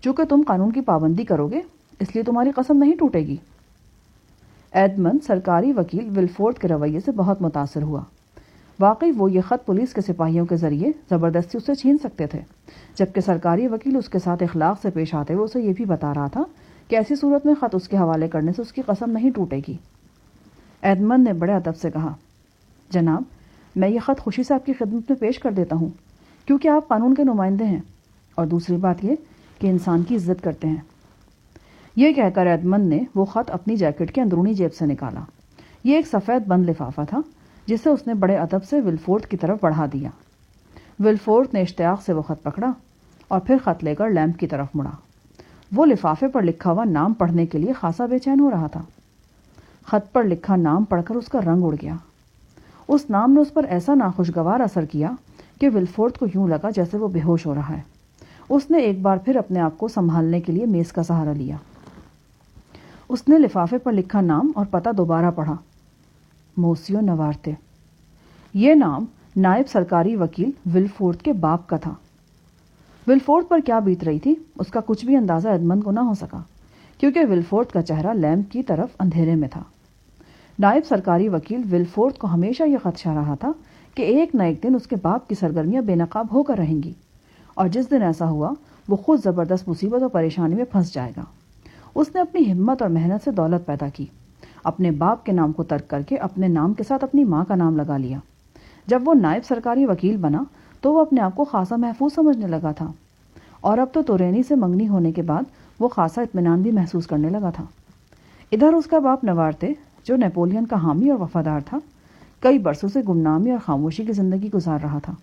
Speaker 1: چونکہ تم قانون کی پابندی کرو گے اس لیے تمہاری قسم نہیں ٹوٹے گی۔ ایڈمنڈ سرکاری وکیل ولفورڈ کے رویے سے بہت متاثر ہوا۔ واقعی وہ یہ خط پولیس کے سپاہیوں کے ذریعے زبردستی اسے چھین سکتے تھے، جبکہ سرکاری وکیل اس کے ساتھ اخلاق سے پیش آتے ہوئے اسے یہ بھی بتا رہا تھا کہ ایسی صورت میں خط اس کے حوالے کرنے سے اس کی قسم نہیں ٹوٹے گی۔ ایڈمنڈ نے بڑے ادب سے کہا، جناب میں یہ خط خوشی سے آپ کی خدمت میں پیش کر دیتا ہوں، کیونکہ آپ قانون کے نمائندے ہیں، اور دوسری بات یہ کہ انسان کی عزت کرتے ہیں۔ یہ کہہ کر ایڈمنڈ نے وہ خط اپنی جیکٹ کے اندرونی جیب سے نکالا۔ یہ ایک سفید بند لفافہ تھا جسے اس نے بڑے ادب سے ولفورڈ کی طرف بڑھا دیا۔ ولفورڈ نے اشتیاق سے وہ خط پکڑا اور پھر خط لے کر لیمپ کی طرف مڑا۔ وہ لفافے پر لکھا ہوا نام پڑھنے کے لیے خاصا بے چین ہو رہا تھا۔ خط پر لکھا نام پڑھ کر اس کا رنگ اڑ گیا۔ اس نام نے اس پر ایسا ناخوشگوار اثر کیا کہ ولفورڈ کو یوں لگا جیسے وہ بے ہوش ہو رہا ہے۔ اس نے ایک بار پھر اپنے آپ کو سنبھالنے کے لیے میز کا سہارا لیا۔ اس نے لفافے پر لکھا نام اور پتہ دوبارہ پڑھا، موسیو نوارتے۔ یہ نام نائب سرکاری وکیل ولفورڈ کے باپ کا تھا۔ ولفورڈ پر کیا بیت رہی تھی اس کا کچھ بھی اندازہ ایڈمنڈ کو نہ ہو سکا، کیونکہ ولفورڈ کا چہرہ لیمپ کی طرف اندھیرے میں تھا۔ نائب سرکاری وکیل ولفورڈ کو ہمیشہ یہ خدشہ رہا تھا کہ ایک نہ ایک دن اس کے باپ کی سرگرمیاں بے نقاب ہو کر رہیں گی، اور جس دن ایسا ہوا وہ خود زبردست مصیبت اور پریشانی میں پھنس جائے گا۔ اس نے اپنی ہمت اور محنت سے دولت پیدا کی، اپنے باپ کے نام کو ترک کر کے اپنے نام کے ساتھ اپنی ماں کا نام لگا لیا۔ جب وہ نائب سرکاری وکیل بنا تو وہ اپنے آپ کو خاصا محفوظ سمجھنے لگا تھا، اور اب تو تورینی سے منگنی ہونے کے بعد وہ خاصا اطمینان بھی محسوس کرنے لگا تھا۔ ادھر اس کا باپ نوارتے، جو نیپولین کا حامی اور وفادار تھا، کئی برسوں سے گمنامی اور خاموشی کی زندگی گزار رہا تھا،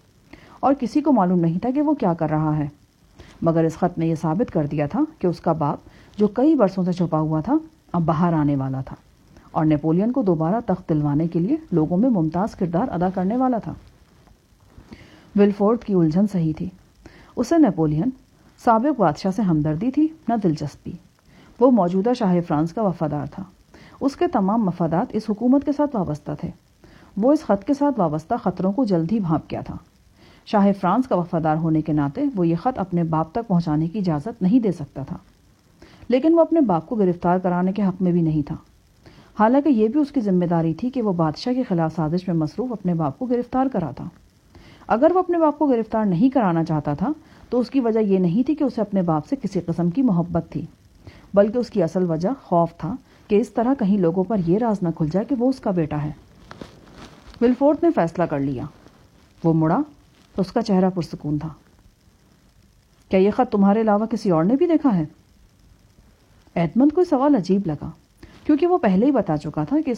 Speaker 1: اور کسی کو معلوم نہیں تھا کہ وہ کیا کر رہا ہے، مگر اس خط نے یہ ثابت کر دیا تھا کہ اس کا باپ جو کئی برسوں سے چھپا ہوا تھا اب باہر آنے والا تھا اور نیپولین کو دوبارہ تخت دلوانے کے لیے لوگوں میں ممتاز کردار ادا کرنے والا تھا۔ ولفورڈ کی الجھن صحیح تھی۔ اسے نیپولین سابق بادشاہ سے ہمدردی تھی نہ دلچسپی۔ وہ موجودہ شاہ فرانس کا وفادار تھا۔ اس کے تمام مفادات اس حکومت کے ساتھ وابستہ تھے۔ وہ اس خط کے ساتھ وابستہ خطروں کو جلد ہی بھانپ گیا تھا۔ شاہ فرانس کا وفادار ہونے کے ناطے وہ یہ خط اپنے باپ تک پہنچانے کی اجازت نہیں دے سکتا تھا، لیکن وہ اپنے باپ کو گرفتار کرانے کے حق میں بھی نہیں تھا، حالانکہ یہ بھی اس کی ذمہ داری تھی کہ وہ بادشاہ کے خلاف سازش میں مصروف اپنے باپ کو گرفتار کراتا۔ اگر وہ اپنے باپ کو گرفتار نہیں کرانا چاہتا تھا تو اس کی وجہ یہ نہیں تھی کہ اسے اپنے باپ سے کسی قسم کی محبت تھی، بلکہ اس کی اصل وجہ خوف تھا کہ اس طرح کہیں لوگوں پر یہ راز نہ کھل جائے کہ وہ اس کا بیٹا ہے۔ ولفورڈ نے فیصلہ کر لیا۔ وہ مڑا تو اس کا چہرہ پرسکون تھا۔ کیا یہ خط تمہارے علاوہ کسی اور نے بھی دیکھا ہے؟ ایڈمنڈ کو سوال عجیب لگا، کیونکہ وہ پہلے ہی بتا چکا تھا کہ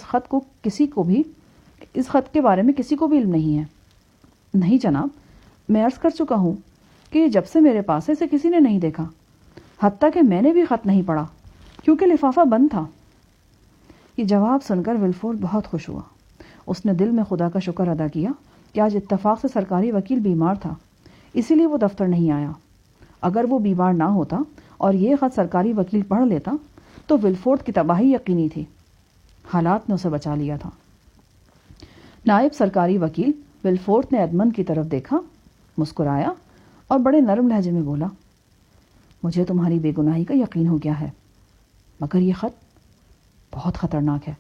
Speaker 1: اس خط کے بارے میں کسی کو بھی علم نہیں ہے۔ نہیں جناب، میں عرض کر چکا ہوں کہ جب سے میرے پاس ہے اسے کسی نے نہیں دیکھا، حتیٰ کہ میں نے بھی خط نہیں پڑھا کیونکہ لفافہ بند تھا۔ یہ جواب سن کر ولفورڈ بہت خوش ہوا۔ اس نے دل میں خدا کا شکر ادا کیا کہ آج اتفاق سے سرکاری وکیل بیمار تھا، اسی لیے وہ دفتر نہیں آیا۔ اگر وہ بیمار نہ ہوتا اور یہ خط سرکاری وکیل پڑھ لیتا تو ولفورڈ کی تباہی یقینی تھی۔ حالات نے اسے بچا لیا تھا۔ نائب سرکاری وکیل ولفورڈ نے ایڈمنڈ کی طرف دیکھا، مسکرایا اور بڑے نرم لہجے میں بولا، مجھے تمہاری بے گناہی کا یقین ہو گیا ہے، مگر یہ خط بہت خطرناک ہے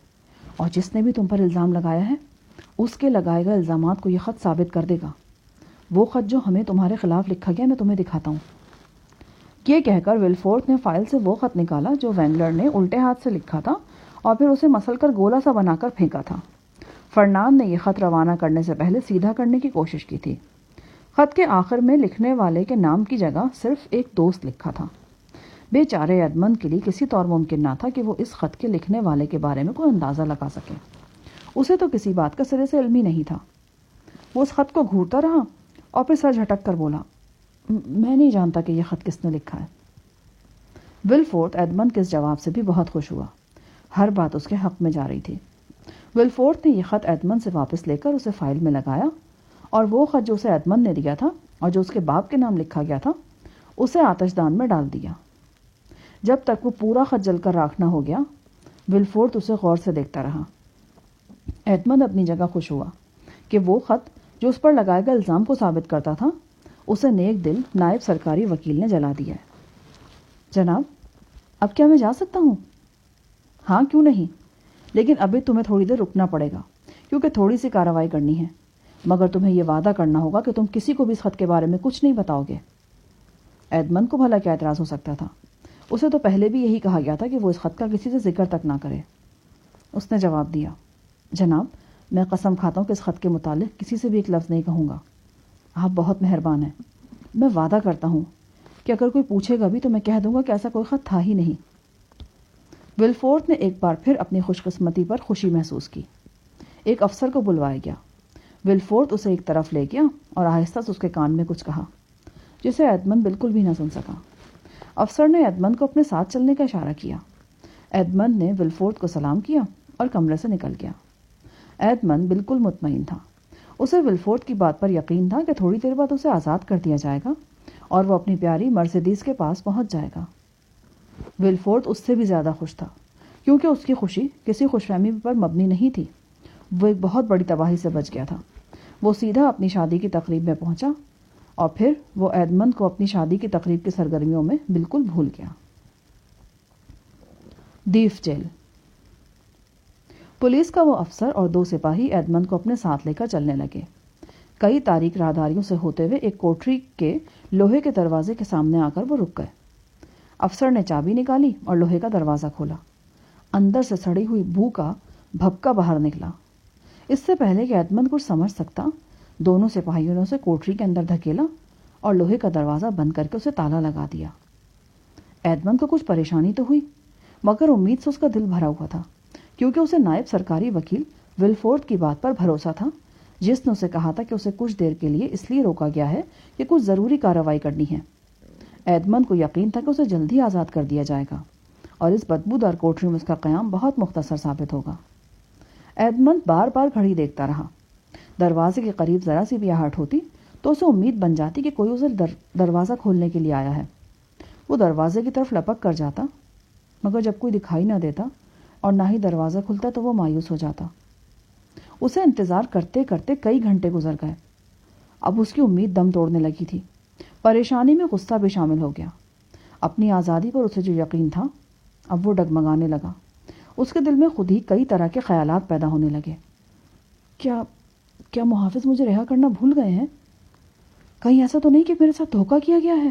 Speaker 1: اور جس نے بھی تم پر الزام لگایا ہے اس کے لگائے گئے الزامات کو یہ خط ثابت کر دے گا۔ وہ خط جو ہمیں تمہارے خلاف لکھا گیا میں تمہیں دکھاتا ہوں۔ یہ کہہ کر ولفورڈ نے فائل سے وہ خط نکالا جو وینگلر نے الٹے ہاتھ سے لکھا تھا اور پھر اسے مسل کر گولا سا بنا کر پھینکا تھا۔ فرناند نے یہ خط روانہ کرنے سے پہلے سیدھا کرنے کی کوشش کی تھی۔ خط کے آخر میں لکھنے والے کے نام کی جگہ صرف ایک دوست لکھا تھا۔ بے چارے ایڈمنڈ کے لیے کسی طور ممکن نہ تھا کہ وہ اس خط کے لکھنے والے کے بارے میں کوئی اندازہ لگا سکے۔ اسے تو کسی بات کا سرے سے علم ہی نہیں تھا۔ وہ اس خط کو گھورتا رہا اور پھر سر جھٹک کر بولا، میں نہیں جانتا کہ یہ خط کس نے لکھا ہے۔ ولفورڈ ایڈمنڈ کے اس جواب سے بھی بہت خوش ہوا۔ ہر بات اس کے حق میں جا رہی تھی۔ ولفورڈ نے یہ خط ایڈمنڈ سے واپس لے کر اسے فائل میں لگایا اور وہ خط جو اسے ایڈمنڈ نے دیا تھا اور جو اس کے باپ کے نام لکھا گیا تھا اسے آتش دان میں ڈال دیا۔ جب تک وہ پورا خط جل کر راکھ نہ ہو گیا ولفورڈ اسے غور سے دیکھتا رہا۔ ایڈمنڈ اپنی جگہ خوش ہوا کہ وہ خط جو اس پر لگائے گئے الزام کو ثابت کرتا تھا اسے نیک دل نائب سرکاری وکیل نے جلا دیا ہے۔ جناب، اب کیا میں جا سکتا ہوں؟ ہاں، کیوں نہیں، لیکن ابھی تمہیں تھوڑی دیر رکنا پڑے گا کیونکہ تھوڑی سی کارروائی کرنی ہے، مگر تمہیں یہ وعدہ کرنا ہوگا کہ تم کسی کو بھی اس خط کے بارے میں کچھ نہیں بتاؤ گے۔ ایڈمنڈ کو بھلا کیا اعتراض ہو سکتا تھا؟ اسے تو پہلے بھی یہی کہا گیا تھا کہ وہ اس خط کا کسی سے ذکر تک نہ کرے۔ اس نے جواب دیا، جناب، میں قسم کھاتا ہوں کہ اس خط کے متعلق کسی سے بھی ایک لفظ نہیں کہوں گا۔ آپ بہت مہربان ہیں۔ میں وعدہ کرتا ہوں کہ اگر کوئی پوچھے گا بھی تو میں کہہ دوں گا کہ ایسا کوئی خط تھا ہی نہیں۔ ولفورڈ نے ایک بار پھر اپنی خوش قسمتی پر خوشی محسوس کی۔ ایک افسر کو بلوایا گیا۔ ولفورڈ اسے ایک طرف لے گیا اور آہستہ سے اس کے کان میں کچھ کہا جسے ایڈمنڈ بالکل بھی نہ سن سکا۔ افسر نے ایڈمنڈ کو اپنے ساتھ چلنے کا اشارہ کیا۔ ایڈمنڈ نے ولفورڈ کو سلام کیا اور کمرے سے نکل گیا۔ ایڈمنڈ بالکل مطمئن تھا۔ اسے ولفورڈ کی بات پر یقین تھا کہ تھوڑی دیر بعد اسے آزاد کر دیا جائے گا اور وہ اپنی پیاری مرسیڈیز کے پاس پہنچ جائے گا۔ ولفورڈ اس سے بھی زیادہ خوش تھا کیونکہ اس کی خوشی کسی خوش فہمی پر مبنی نہیں تھی۔ وہ ایک بہت بڑی تباہی سے بچ گیا تھا۔ وہ سیدھا اپنی شادی کی تقریب میں پہنچا اور پھر وہ ایڈمنڈ کو اپنی شادی کی تقریب کی سرگرمیوں میں بالکل بھول گیا۔ دیف جیل۔ پولیس کا وہ افسر اور 2 سپاہی ایڈمنڈ کو اپنے ساتھ لے کر چلنے لگے۔ کئی تاریک راہداریوں سے ہوتے ہوئے ایک کوٹری کے لوہے کے دروازے کے سامنے آ کر وہ رک گئے۔ افسر نے چابی نکالی اور لوہے کا دروازہ کھولا۔ اندر سے سڑی ہوئی بو کا بھپکا باہر نکلا۔ اس سے پہلے کہ ایڈمنڈ کچھ سمجھ سکتا، دونوں سپاہیوں نے اسے کوٹری کے اندر دھکیلا اور لوہے کا دروازہ بند کر کے اسے تالا لگا دیا۔ ایڈمنڈ کو کچھ پریشانی تو ہوئی، مگر امید سے اس کا دل بھرا ہوا تھا کیونکہ اسے نائب سرکاری وکیل ولفورڈ کی بات پر بھروسہ تھا جس نے اسے کہا تھا کہ اسے کچھ دیر کے لیے اس لیے روکا گیا ہے کہ کچھ ضروری کارروائی کرنی ہے۔ ایڈمنڈ کو یقین تھا کہ اسے جلدی آزاد کر دیا جائے گا اور اس بدبودار کوٹری میں اس کا قیام بہت مختصر ثابت ہوگا۔ ایڈمنڈ بار بار گھڑی دیکھتا رہا۔ دروازے کے قریب ذرا سی بھی آہٹ ہوتی تو اسے امید بن جاتی کہ کوئی اسے دروازہ کھولنے کے لیے آیا ہے۔ وہ دروازے کی طرف لپک کر جاتا، مگر جب کوئی دکھائی نہ دیتا اور نہ ہی دروازہ کھلتا تو وہ مایوس ہو جاتا۔ اسے انتظار کرتے کرتے کئی گھنٹے گزر گئے۔ اب اس کی امید دم توڑنے لگی تھی۔ پریشانی میں غصہ بھی شامل ہو گیا۔ اپنی آزادی پر اسے جو یقین تھا اب وہ ڈگمگانے لگا۔ اس کے دل میں خود ہی کئی طرح کے خیالات پیدا ہونے لگے۔ کیا محافظ مجھے رہا کرنا بھول گئے ہیں؟ کہیں ایسا تو نہیں کہ میرے ساتھ دھوکہ کیا گیا ہے؟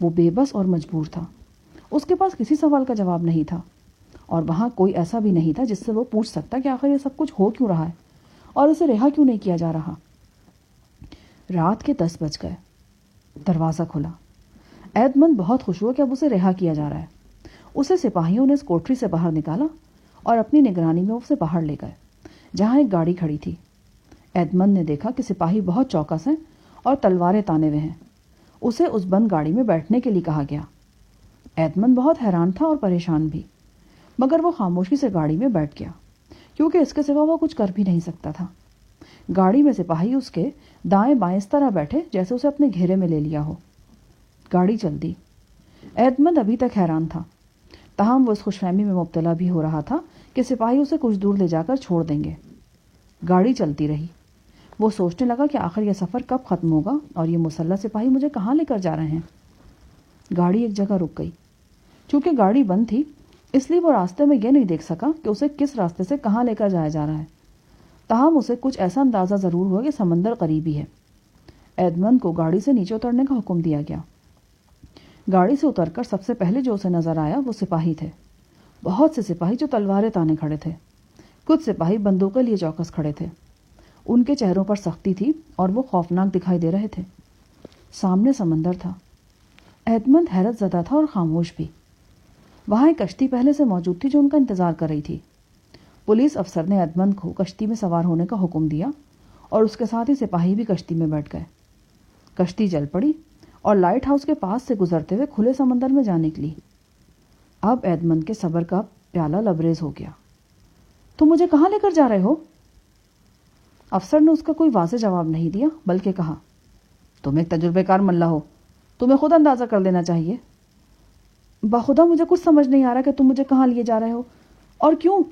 Speaker 1: وہ بے بس اور مجبور تھا۔ اس کے پاس کسی سوال کا جواب نہیں تھا اور وہاں کوئی ایسا بھی نہیں تھا جس سے وہ پوچھ سکتا کہ آخر یہ سب کچھ ہو کیوں رہا ہے اور اسے رہا کیوں نہیں کیا جا رہا۔ رات کے 10 بج گئے۔ دروازہ کھلا۔ ایڈمنڈ بہت خوش ہوا کہ اب اسے رہا کیا جا رہا ہے۔ اسے سپاہیوں نے اس کوٹری سے باہر نکالا اور اپنی نگرانی میں اسے باہر لے گئے جہاں ایک گاڑی کھڑی تھی۔ ایڈمنڈ نے دیکھا کہ سپاہی بہت چوکس ہیں اور تلواریں تانے ہوئے ہیں۔ اسے اس بند گاڑی میں بیٹھنے کے لیے کہا گیا۔ ایڈمنڈ بہت حیران تھا اور پریشان بھی، مگر وہ خاموشی سے گاڑی میں بیٹھ گیا کیونکہ اس کے سوا وہ کچھ کر بھی نہیں سکتا تھا۔ گاڑی میں سپاہی اس کے دائیں بائیں اس طرح بیٹھے جیسے اسے اپنے گھیرے میں لے لیا ہو۔ گاڑی چل دی۔ ایڈمنڈ ابھی تک حیران تھا، تاہم وہ اس خوش فہمی میں مبتلا بھی ہو رہا تھا کہ سپاہی اسے کچھ دور لے جا کر چھوڑ دیں گے۔ گاڑی چلتی رہی۔ وہ سوچنے لگا کہ آخر یہ سفر کب ختم ہوگا اور یہ مسلح سپاہی مجھے کہاں لے کر جا رہے ہیں۔ گاڑی ایک جگہ رک گئی۔ چونکہ گاڑی بند تھی اس لیے وہ راستے میں یہ نہیں دیکھ سکا کہ اسے کس راستے سے کہاں لے کر جایا جا رہا ہے، تاہم اسے کچھ ایسا اندازہ ضرور ہوا کہ سمندر قریبی ہے۔ ایڈمنڈ کو گاڑی سے نیچے اترنے کا حکم دیا گیا۔ گاڑی سے اتر کر سب سے پہلے جو اسے نظر آیا وہ سپاہی تھے۔ بہت سے سپاہی جو تلواریں تانے کھڑے تھے۔ کچھ سپاہی بندوقیں لیے چوکس کھڑے تھے۔ ان کے چہروں پر سختی تھی اور وہ خوفناک دکھائی دے رہے تھے۔ سامنے سمندر تھا۔ ایڈمنڈ حیرت زدہ تھا اور خاموش بھی۔ وہاں ایک کشتی پہلے سے موجود تھی جو ان کا انتظار کر رہی تھی۔ پولیس افسر نے ایڈمنڈ کو کشتی میں سوار ہونے کا حکم دیا اور اس کے ساتھ ہی سپاہی بھی کشتی میں بیٹھ گئے۔ کشتی چل پڑی اور لائٹ ہاؤس کے پاس سے گزرتے ہوئے کھلے سمندر میں جا نکلی۔ اب ایڈمنڈ کے صبر کا پیالہ لبریز ہو گیا۔ تم مجھے کہاں لے کر جا رہے ہو؟ افسر نے اس کا کوئی واضح جواب نہیں دیا بلکہ کہا، تم ایک تجربہ کار ملا ہو، تمہیں خود اندازہ کر لینا چاہیے۔ بخدا مجھے کچھ سمجھ نہیں آ رہا کہ تم مجھے کہاں لیے جا رہے ہو اور کیوں؟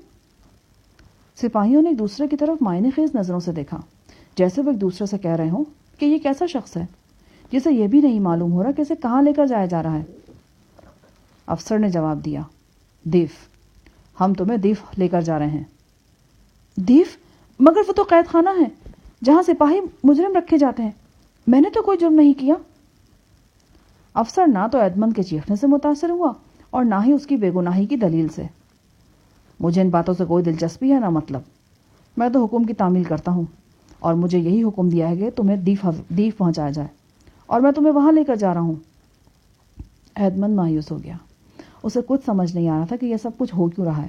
Speaker 1: سپاہیوں نے ایک دوسرے کی طرف معنی خیز نظروں سے دیکھا، جیسے وہ ایک دوسرے سے کہہ رہے ہوں کہ یہ کیسا شخص ہے جسے یہ بھی نہیں معلوم ہو رہا کہ اسے کہاں لے کر جایا جا رہا ہے۔ افسر نے جواب دیا، دیف، ہم تمہیں دیف لے کر جا رہے ہیں۔ دیف؟ مگر وہ تو قید خانہ ہے جہاں سپاہی مجرم رکھے جاتے ہیں، میں نے تو کوئی جرم نہیں کیا۔ افسر نہ تو ایڈمنڈ کے چیخنے سے متاثر ہوا اور نہ ہی اس کی بے گناہی کی دلیل سے۔ مجھے ان باتوں سے کوئی دلچسپی ہے نہ مطلب، میں تو حکم کی تعمیل کرتا ہوں اور مجھے یہی حکم دیا ہے کہ تمہیں دیف پہنچایا جائے اور میں تمہیں وہاں لے کر جا رہا ہوں۔ ایڈمنڈ مایوس ہو گیا۔ اسے کچھ سمجھ نہیں آ رہا تھا کہ یہ سب کچھ ہو کیوں رہا ہے،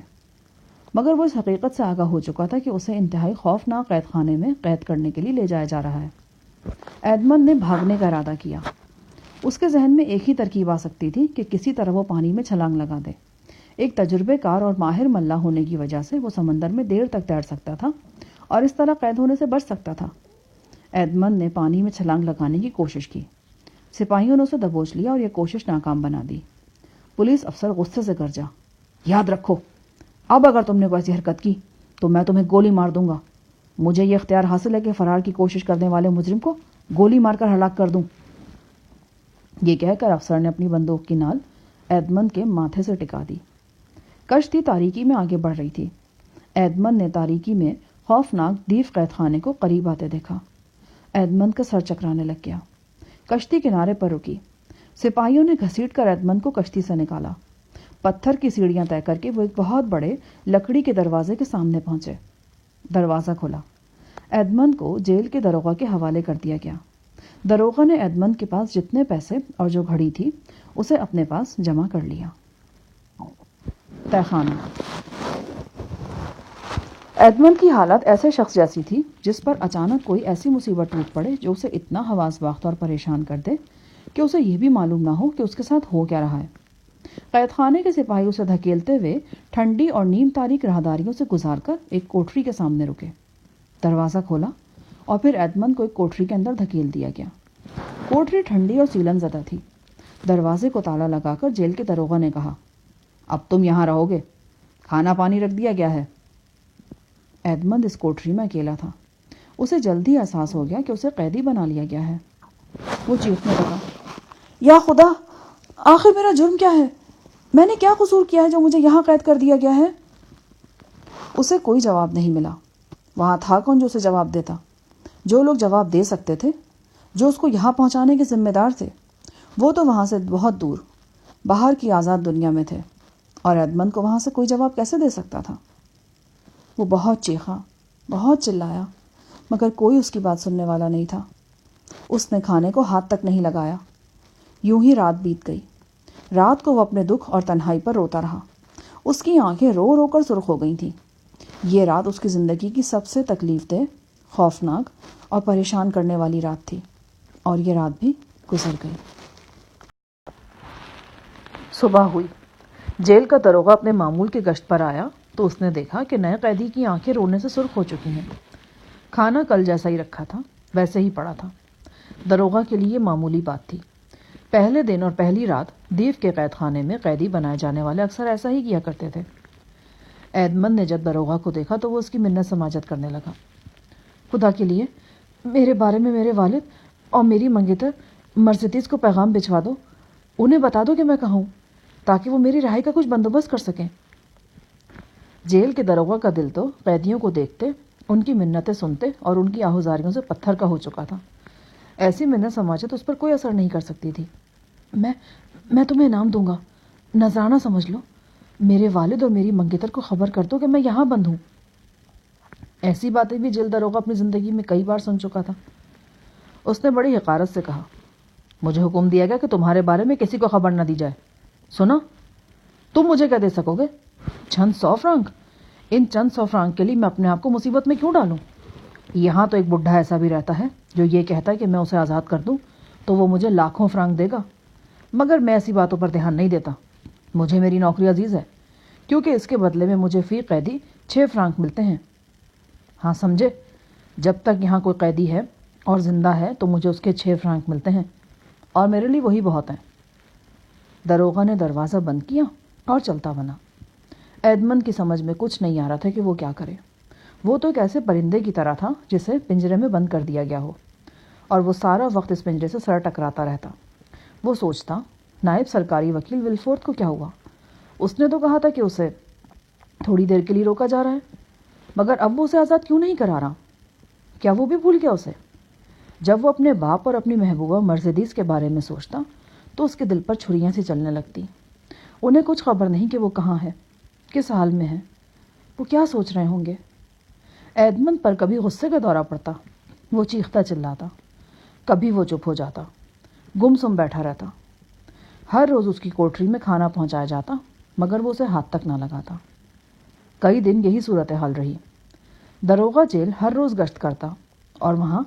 Speaker 1: مگر وہ اس حقیقت سے آگاہ ہو چکا تھا کہ اسے انتہائی خوفناک قید خانے میں قید کرنے کے لیے لے جایا جا رہا ہے۔ ایڈمنڈ نے بھاگنے کا ارادہ کیا۔ اس کے ذہن میں ایک ہی ترکیب آ سکتی تھی کہ کسی طرح وہ پانی میں چھلانگ لگا دے۔ ایک تجربے کار اور ماہر ملا ہونے کی وجہ سے وہ سمندر میں دیر تک تیر سکتا تھا اور اس طرح قید ہونے سے بچ سکتا تھا۔ ایڈمنڈ نے پانی میں چھلانگ لگانے کی کوشش کی۔ سپاہیوں نے اسے دبوچ لیا اور یہ کوشش ناکام بنا دی۔ پولیس افسر غصے سے گرجا، یاد رکھو، اب اگر تم نے کوئی ایسی حرکت کی تو میں تمہیں گولی مار دوں گا۔ مجھے یہ اختیار حاصل ہے کہ فرار کی کوشش کرنے والے مجرم کو گولی مار کر ہلاک کر دوں۔ یہ کہہ کر افسر نے اپنی بندوق کی نال ایڈمنڈ کے ماتھے سے ٹکا دی۔ کشتی تاریکی میں آگے بڑھ رہی تھی۔ ایڈمنڈ نے تاریکی میں خوفناک دیف قید خانے کو قریب آتے دیکھا۔ ایڈمنڈ کا سر چکرانے لگ گیا۔ کشتی کنارے پر رکی۔ سپاہیوں نے گھسیٹ کر ایڈمنڈ کو کشتی سے نکالا۔ پتھر کی سیڑھیاں طے کر کے وہ ایک بہت بڑے لکڑی کے دروازے کے سامنے پہنچے۔ دروازہ کھلا۔ ایڈمنڈ کو جیل کے داروغہ کے حوالے کر دیا گیا۔ داروغہ نے ایڈمنڈ کے پاس جتنے پیسے اور جو گھڑی تھی اسے اپنے پاس جمع کر لیا۔ تہخانہ۔ ایڈمنڈ کی حالت ایسے شخص جیسی تھی جس پر اچانک کوئی ایسی مصیبت ٹوٹ پڑے جو اسے اتنا حواس باختہ اور پریشان کر دے کہ اسے یہ بھی معلوم نہ ہو کہ اس کے ساتھ ہو کیا رہا ہے۔ قید خانے کے سپاہی اسے دھکیلتے ہوئے ٹھنڈی اور نیم تاریک راہداریوں سے گزار کر ایک کوٹری کے سامنے رکے۔ دروازہ کھولا اور پھر ایڈمنڈ کو ایک کوٹری کے اندر دھکیل دیا گیا۔ کوٹری ٹھنڈی اور سیلن زدہ تھی۔ دروازے کو تالا لگا کر جیل کے داروغہ نے کہا، اب تم یہاں رہو گے، کھانا پانی رکھ دیا گیا ہے۔ ایڈمنڈ اس کوٹری میں اکیلا تھا۔ اسے جلدی احساس ہو گیا کہ اسے قیدی بنا لیا گیا ہے۔ وہ چیخنے لگا، یا خدا، آخر میرا جرم کیا ہے؟ میں نے کیا قصور کیا ہے جو مجھے یہاں قید کر دیا گیا ہے؟ اسے کوئی جواب نہیں ملا۔ وہاں تھا کون جو اسے جواب دیتا؟ جو لوگ جواب دے سکتے تھے، جو اس کو یہاں پہنچانے کے ذمہ دار تھے، وہ تو وہاں سے بہت دور باہر کی آزاد دنیا میں تھے، اور ایڈمنڈ کو وہاں سے کوئی جواب کیسے دے سکتا تھا؟ وہ بہت چیخا، بہت چلایا، مگر کوئی اس کی بات سننے والا نہیں تھا۔ اس نے کھانے کو ہاتھ تک نہیں لگایا۔ یوں ہی رات بیت گئی۔ رات کو وہ اپنے دکھ اور تنہائی پر روتا رہا۔ اس کی آنکھیں رو رو کر سرخ ہو گئی تھیں۔ یہ رات اس کی زندگی کی سب سے تکلیف دہ، خوفناک اور پریشان کرنے والی رات تھی، اور یہ رات بھی گزر گئی۔ صبح ہوئی۔ جیل کا داروغہ اپنے معمول کی گشت پر آیا تو اس نے دیکھا کہ نئے قیدی کی آنکھیں رونے سے سرخ ہو چکی ہیں۔ کھانا کل جیسا ہی رکھا تھا، ویسے ہی پڑا تھا۔ داروغہ کے لیے معمولی بات تھی۔ پہلے دن اور پہلی رات دیو کے قید خانے میں قیدی بنائے جانے والے اکثر ایسا ہی کیا کرتے تھے۔ ایڈمنڈ نے جب داروغہ کو دیکھا تو وہ اس کی منت سماجت کرنے لگا۔ خدا کے لیے میرے بارے میں میرے والد اور میری منگیتر مرسیڈیز کو پیغام بھجوا دو، انہیں بتا دو کہ میں کہاں ہوں، تاکہ وہ میری رہائی کا کچھ بندوبست کر سکیں۔ جیل کے داروغہ کا دل تو قیدیوں کو دیکھتے، ان کی منتیں سنتے اور ان کی آہوزاریوں سے پتھر کا ہو چکا تھا۔ ایسی منت سماجت اس پر کوئی اثر نہیں کر سکتی تھی۔ میں تمہیں انعام دوں گا، نذرانہ سمجھ لو، میرے والد اور میری منگیتر کو خبر کر دو کہ میں یہاں بند ہوں۔ ایسی باتیں بھی جیل داروغہ اپنی زندگی میں کئی بار سن چکا تھا۔ اس نے بڑی حقارت سے کہا، مجھے حکم دیا گیا کہ تمہارے بارے میں کسی کو خبر نہ دی جائے۔ سنا، تم مجھے کیا دے سکو گے؟ چند 100 فرانک؟ ان چند 100 فرانک کے لیے میں اپنے آپ کو مصیبت میں کیوں ڈالوں؟ یہاں تو ایک بڈھا ایسا بھی رہتا ہے جو یہ کہتا ہے کہ میں اسے آزاد کر دوں تو وہ مجھے لاکھوں فرانک دے گا، مگر میں ایسی باتوں پر دھیان نہیں دیتا۔ مجھے میری نوکری عزیز ہے، کیونکہ اس کے بدلے میں مجھے فی قیدی 6 فرانک ملتے ہیں۔ ہاں سمجھے، جب تک یہاں کوئی قیدی ہے اور زندہ ہے تو مجھے اس کے 6 فرانک ملتے ہیں، اور میرے لیے وہی بہت ہیں۔ داروغہ نے دروازہ بند کیا اور چلتا بنا۔ ایڈمنڈ کی سمجھ میں کچھ نہیں آ رہا تھا کہ وہ کیا کرے۔ وہ تو ایک ایسے پرندے کی طرح تھا جسے پنجرے میں بند کر دیا گیا ہو، اور وہ سارا وقت اس پنجرے سے سر ٹکراتا رہتا۔ وہ سوچتا، نائب سرکاری وکیل ولفورتھ کو کیا ہوا؟ اس نے تو کہا تھا کہ اسے تھوڑی دیر کے لیے روکا جا رہا ہے، مگر اب وہ اسے آزاد کیوں نہیں کرا رہا؟ کیا وہ بھی بھول گیا اسے؟ جب وہ اپنے باپ اور اپنی محبوبہ مرسیڈیز کے بارے میں سوچتا تو اس کے دل پر چھریاں سی چلنے لگتی۔ انہیں کچھ خبر نہیں کہ وہ کہاں ہے، کس حال میں ہے، وہ کیا سوچ رہے ہوں گے۔ ایڈمنڈ پر کبھی غصے کا دورہ پڑتا، وہ چیختا چلاتا، کبھی وہ چپ ہو جاتا، گم سم بیٹھا رہتا۔ ہر روز اس کی کوٹری میں کھانا پہنچایا جاتا، مگر وہ اسے ہاتھ تک نہ لگاتا۔ کئی دن یہی صورتحال رہی۔ داروغہ جیل ہر روز گشت کرتا، اور وہاں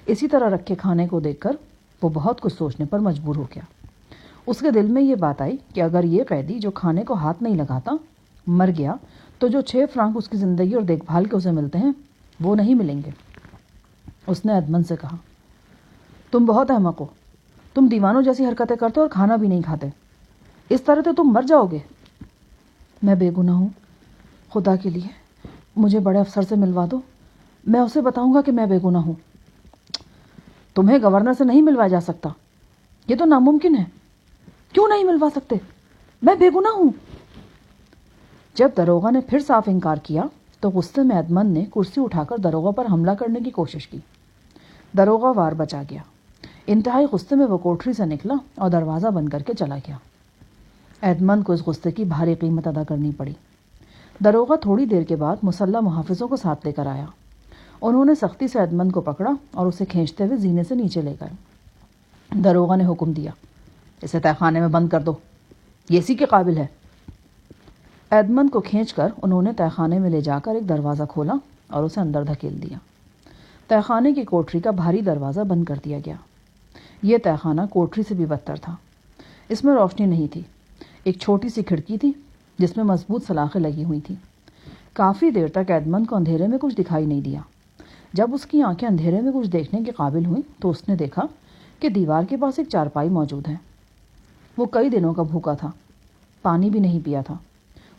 Speaker 1: اسی طرح رکھے کھانے کو دیکھ کر وہ بہت کچھ سوچنے پر مجبور ہو گیا۔ اس کے دل میں یہ بات آئی کہ اگر یہ قیدی جو کھانے کو ہاتھ نہیں لگاتا مر گیا تو جو 6 فرانک اس کی زندگی اور دیکھ بھال کے اسے ملتے ہیں وہ نہیں ملیں گے۔ اس نے ایڈمنڈ سے کہا، تم بہت احمق ہو، تم دیوانوں جیسی حرکتیں کرتے اور کھانا بھی نہیں کھاتے، اس طرح تو تم مر جاؤ گے۔ میں بے گناہ ہوں، خدا کے لیے مجھے بڑے افسر سے ملوا دو، میں اسے بتاؤں گا کہ میں بے گناہ ہوں۔ تمہیں گورنر سے نہیں ملوایا جا سکتا، یہ تو ناممکن ہے۔ کیوں نہیں ملوا سکتے؟ میں بے گناہ ہوں۔ جب داروغہ نے پھر صاف انکار کیا تو غصے میں ایڈمنڈ نے کرسی اٹھا کر داروغہ پر حملہ کرنے کی کوشش کی۔ داروغہ وار بچا گیا۔ انتہائی غصے میں وہ کوٹری سے نکلا اور دروازہ بند کر کے چلا گیا۔ ایڈمنڈ کو اس غصے کی بھاری قیمت ادا کرنی پڑی۔ داروغہ تھوڑی دیر کے بعد مسلح محافظوں کو ساتھ لے کر آیا۔ انہوں نے سختی سے ایڈمنڈ کو پکڑا اور اسے کھینچتے ہوئے زینے سے نیچے لے گئے۔ داروغہ نے حکم دیا، اسے تہہ خانے میں بند کر دو، یہ اسی کے قابل ہے۔ ایدمن کو کھینچ کر انہوں نے تہہ خانے میں لے جا کر ایک دروازہ کھولا اور اسے اندر دھکیل دیا۔ تہہ خانے کی کوٹری کا بھاری دروازہ بند کر دیا گیا۔ یہ تہہ خانہ کوٹری سے بھی بدتر تھا۔ اس میں روشنی نہیں تھی۔ ایک چھوٹی سی کھڑکی تھی جس میں مضبوط سلاخیں لگی ہوئی تھیں۔ کافی دیر تک ایدمن کو اندھیرے میں کچھ دکھائی نہیں دیا۔ جب اس کی آنکھیں اندھیرے میں کچھ دیکھنے کے قابل ہوئیں تو اس نے دیکھا کہ دیوار کے پاس ایک چارپائی موجود ہے۔ وہ کئی دنوں کا بھوکا تھا، پانی بھی نہیں پیا تھا۔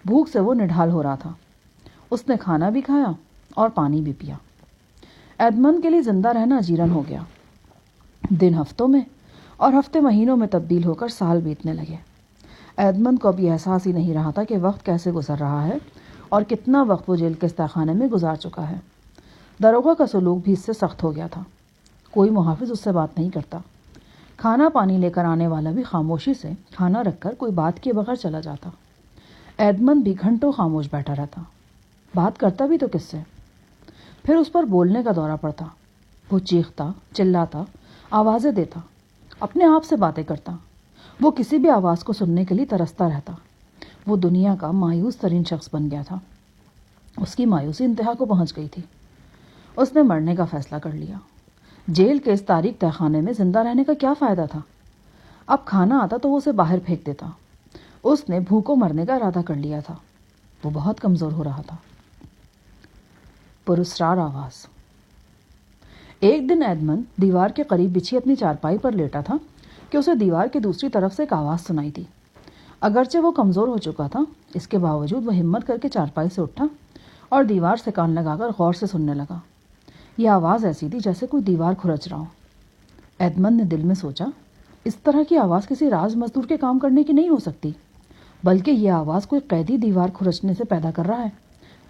Speaker 1: بھوک سے وہ نڈھال ہو رہا تھا۔ اس نے کھانا بھی کھایا اور پانی بھی پیا۔ ایدمن کے لیے زندہ رہنا اجیرن ہو گیا۔ دن ہفتوں میں اور ہفتے مہینوں میں تبدیل ہو کر سال بیتنے لگے۔ ایدمن کو اب یہ احساس ہی نہیں رہا تھا کہ وقت کیسے گزر رہا ہے اور کتنا وقت وہ جیل کے تہہ خانے میں گزار چکا ہے۔ داروغہ کا سلوک بھی اس سے سخت ہو گیا تھا۔ کوئی محافظ اس سے بات نہیں کرتا۔ کھانا پانی لے کر آنے والا بھی خاموشی سے کھانا رکھ کر کوئی بات کیے بغیر چلا جاتا۔ ایدمن بھی گھنٹوں خاموش بیٹھا رہتا۔ بات کرتا بھی تو کس سے؟ پھر اس پر بولنے کا دورہ پڑتا۔ وہ چیختا، چلاتا، آوازیں دیتا، اپنے آپ سے باتیں کرتا۔ وہ کسی بھی آواز کو سننے کے لیے ترستا رہتا۔ وہ دنیا کا مایوس ترین شخص بن گیا تھا۔ اس کی مایوسی انتہا کو پہنچ گئی تھی۔ اس نے مرنے کا فیصلہ کر لیا۔ جیل کے اس تاریک تہہ خانے میں زندہ رہنے کا کیا فائدہ تھا؟ اب کھانا آتا تو وہ اسے باہر پھینک دیتا۔ اس نے بھوکوں مرنے کا ارادہ کر لیا تھا۔ وہ بہت کمزور ہو رہا تھا۔ پراسرار آواز۔ ایک دن ایدمن دیوار کے قریب بچھی اپنی چارپائی پر لیٹا تھا کہ اسے دیوار کی دوسری طرف سے ایک آواز سنائی تھی۔ اگرچہ وہ کمزور ہو چکا تھا، اس کے باوجود وہ ہمت کر کے چارپائی سے اٹھا اور دیوار سے کان لگا کر غور سے سننے لگا۔ یہ آواز ایسی تھی جیسے کوئی دیوار کھرچ رہا ہو۔ ایدمن نے دل میں سوچا، اس طرح کی آواز کسی راز مزدور کے کام کرنے کی نہیں ہو سکتی، بلکہ یہ آواز کوئی قیدی دیوار کھرچنے سے پیدا کر رہا ہے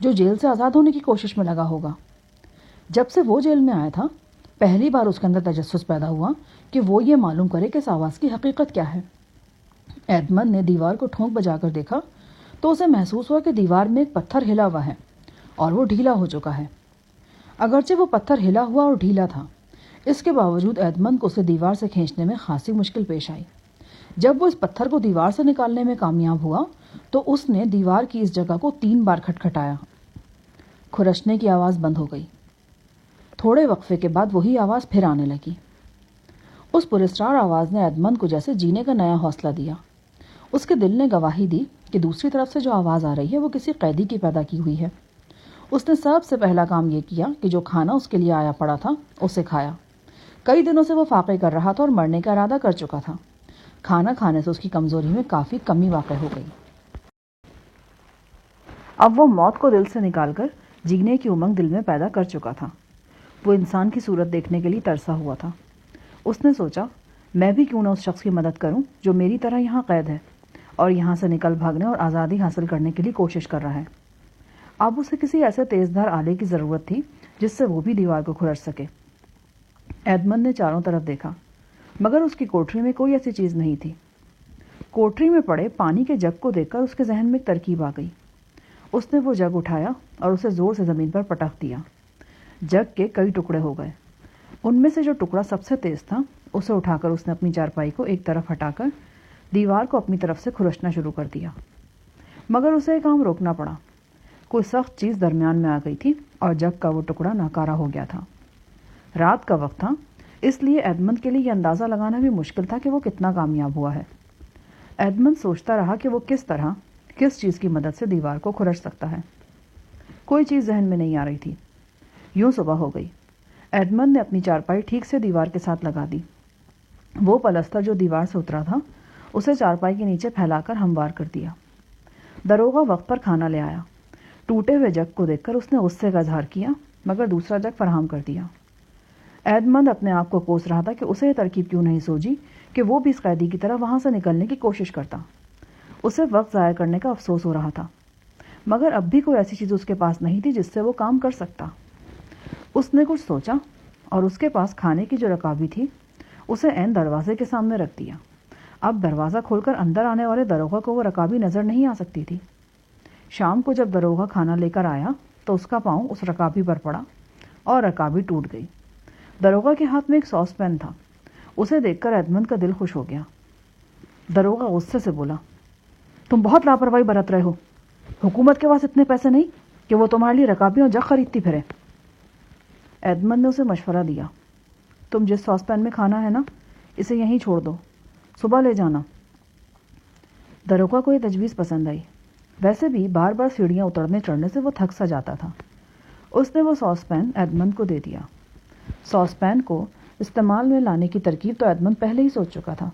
Speaker 1: جو جیل سے آزاد ہونے کی کوشش میں لگا ہوگا۔ جب سے وہ جیل میں آیا تھا، پہلی بار اس کے اندر تجسس پیدا ہوا کہ وہ یہ معلوم کرے کہ اس آواز کی حقیقت کیا ہے۔ ایدمن نے دیوار کو ٹھونک بجا کر دیکھا تو اسے محسوس ہوا کہ دیوار میں ایک پتھر ہلا ہوا ہے اور وہ ڈھیلا ہو چکا ہے۔ اگرچہ وہ پتھر ہلا ہوا اور ڈھیلا تھا، اس کے باوجود ایدمن کو اسے دیوار سے کھینچنے میں خاصی مشکل پیش آئی۔ جب وہ اس پتھر کو دیوار سے نکالنے میں کامیاب ہوا تو اس نے دیوار کی اس جگہ کو 3 بار کھٹکھٹایا۔ کھرچنے کی آواز بند ہو گئی۔ تھوڑے وقفے کے بعد وہی آواز پھر آنے لگی۔ اس پراسرار آواز نے ایدمن کو جیسے جینے کا نیا حوصلہ دیا۔ اس کے دل نے گواہی دی کہ دوسری طرف سے جو آواز آ رہی ہے وہ کسی قیدی کی پیدا کی ہوئی ہے۔ اس نے سب سے پہلا کام یہ کیا کہ جو کھانا اس کے لیے آیا پڑا تھا اسے کھایا۔ کئی دنوں سے وہ فاقے کر رہا تھا اور مرنے کا ارادہ کر چکا تھا۔ کھانا کھانے سے اس کی کمزوری میں کافی کمی واقع ہو گئی۔ اب وہ موت کو دل سے نکال کر جینے کی امنگ دل میں پیدا کر چکا تھا۔ وہ انسان کی صورت دیکھنے کے لیے ترسا ہوا تھا۔ اس نے سوچا، میں بھی کیوں نہ اس شخص کی مدد کروں جو میری طرح یہاں قید ہے اور یہاں سے نکل بھاگنے اور آزادی حاصل کرنے کے لیے کوشش کر رہا ہے۔ اب اسے کسی ایسے تیز دھار آلے کی ضرورت تھی جس سے وہ بھی دیوار کو کھرچ سکے۔ ایدمن نے چاروں طرف دیکھا، مگر اس کی کوٹری میں کوئی ایسی چیز نہیں تھی۔ کوٹری میں پڑے پانی کے جگ کو دیکھ کر اس کے ذہن میں ایک ترکیب آ گئی۔ اس نے وہ جگ اٹھایا اور اسے زور سے زمین پر پٹک دیا۔ جگ کے کئی ٹکڑے ہو گئے۔ ان میں سے جو ٹکڑا سب سے تیز تھا اسے اٹھا کر اس نے اپنی چارپائی کو ایک طرف ہٹا کر دیوار کو اپنی طرف سے کھرچنا شروع کر دیا۔ مگر اسے یہ کام روکنا پڑا۔ کوئی سخت چیز درمیان میں آ گئی تھی اور جگ کا وہ ٹکڑا ناکارہ ہو گیا تھا۔ رات کا وقت تھا، اس لیے ایدمن کے لیے یہ اندازہ لگانا بھی مشکل تھا کہ وہ کتنا کامیاب ہوا ہے۔ ایدمن سوچتا رہا کہ وہ کس طرح، کس چیز کی مدد سے دیوار کو کھرچ سکتا ہے۔ کوئی چیز ذہن میں نہیں آ رہی تھی۔ یوں صبح ہو گئی۔ ایدمن نے اپنی چارپائی ٹھیک سے دیوار کے ساتھ لگا دی۔ وہ پلستر جو دیوار سے اترا تھا اسے چارپائی کے نیچے پھیلا کر ہموار کر دیا۔ داروغہ وقت پر کھانا لے آیا۔ ٹوٹے ہوئے جگ کو دیکھ کر اس نے غصے کا اظہار کیا، مگر دوسرا جگ فراہم کر دیا۔ ایدمن اپنے آپ کو کوس رہا تھا کہ اسے یہ ترکیب کیوں نہیں سوچی کہ وہ بھی اس قیدی کی طرح وہاں سے نکلنے کی کوشش کرتا۔ اسے وقت ضائع کرنے کا افسوس ہو رہا تھا، مگر اب بھی کوئی ایسی چیز اس کے پاس نہیں تھی جس سے وہ کام کر سکتا۔ اس نے کچھ سوچا اور اس کے پاس کھانے کی جو رکابی تھی اسے عین دروازے کے سامنے رکھ دیا۔ اب دروازہ کھول کر اندر آنے والے داروغہ کو وہ رکابی نظر نہیں آ سکتی تھی۔ شام کو جب داروغہ کھانا لے کر آیا تو اس کا پاؤں اس رکابی پر پڑا اور رکابی ٹوٹ گئی۔ داروغہ کے ہاتھ میں ایک ساس پین تھا۔ اسے دیکھ کر ایدمن کا دل خوش ہو گیا۔ داروغہ غصے سے بولا، تم بہت لاپرواہی برت رہے ہو۔ حکومت کے پاس اتنے پیسے نہیں کہ وہ تمہارے لیے رکابیں اور جگ خریدتی پھرے۔ ایڈمنڈ نے اسے مشورہ دیا، تم جس ساس پین میں کھانا ہے نا، اسے یہیں چھوڑ دو، صبح لے جانا۔ دروگا کو یہ تجویز پسند آئی، ویسے بھی بار بار سیڑھیاں اترنے چڑھنے سے وہ تھک سا جاتا تھا۔ اس نے وہ ساس پین ایڈمنڈ کو دے دیا۔ ساس پین کو استعمال میں لانے کی ترکیب تو ایڈمنڈ پہلے ہی سوچ چکا تھا۔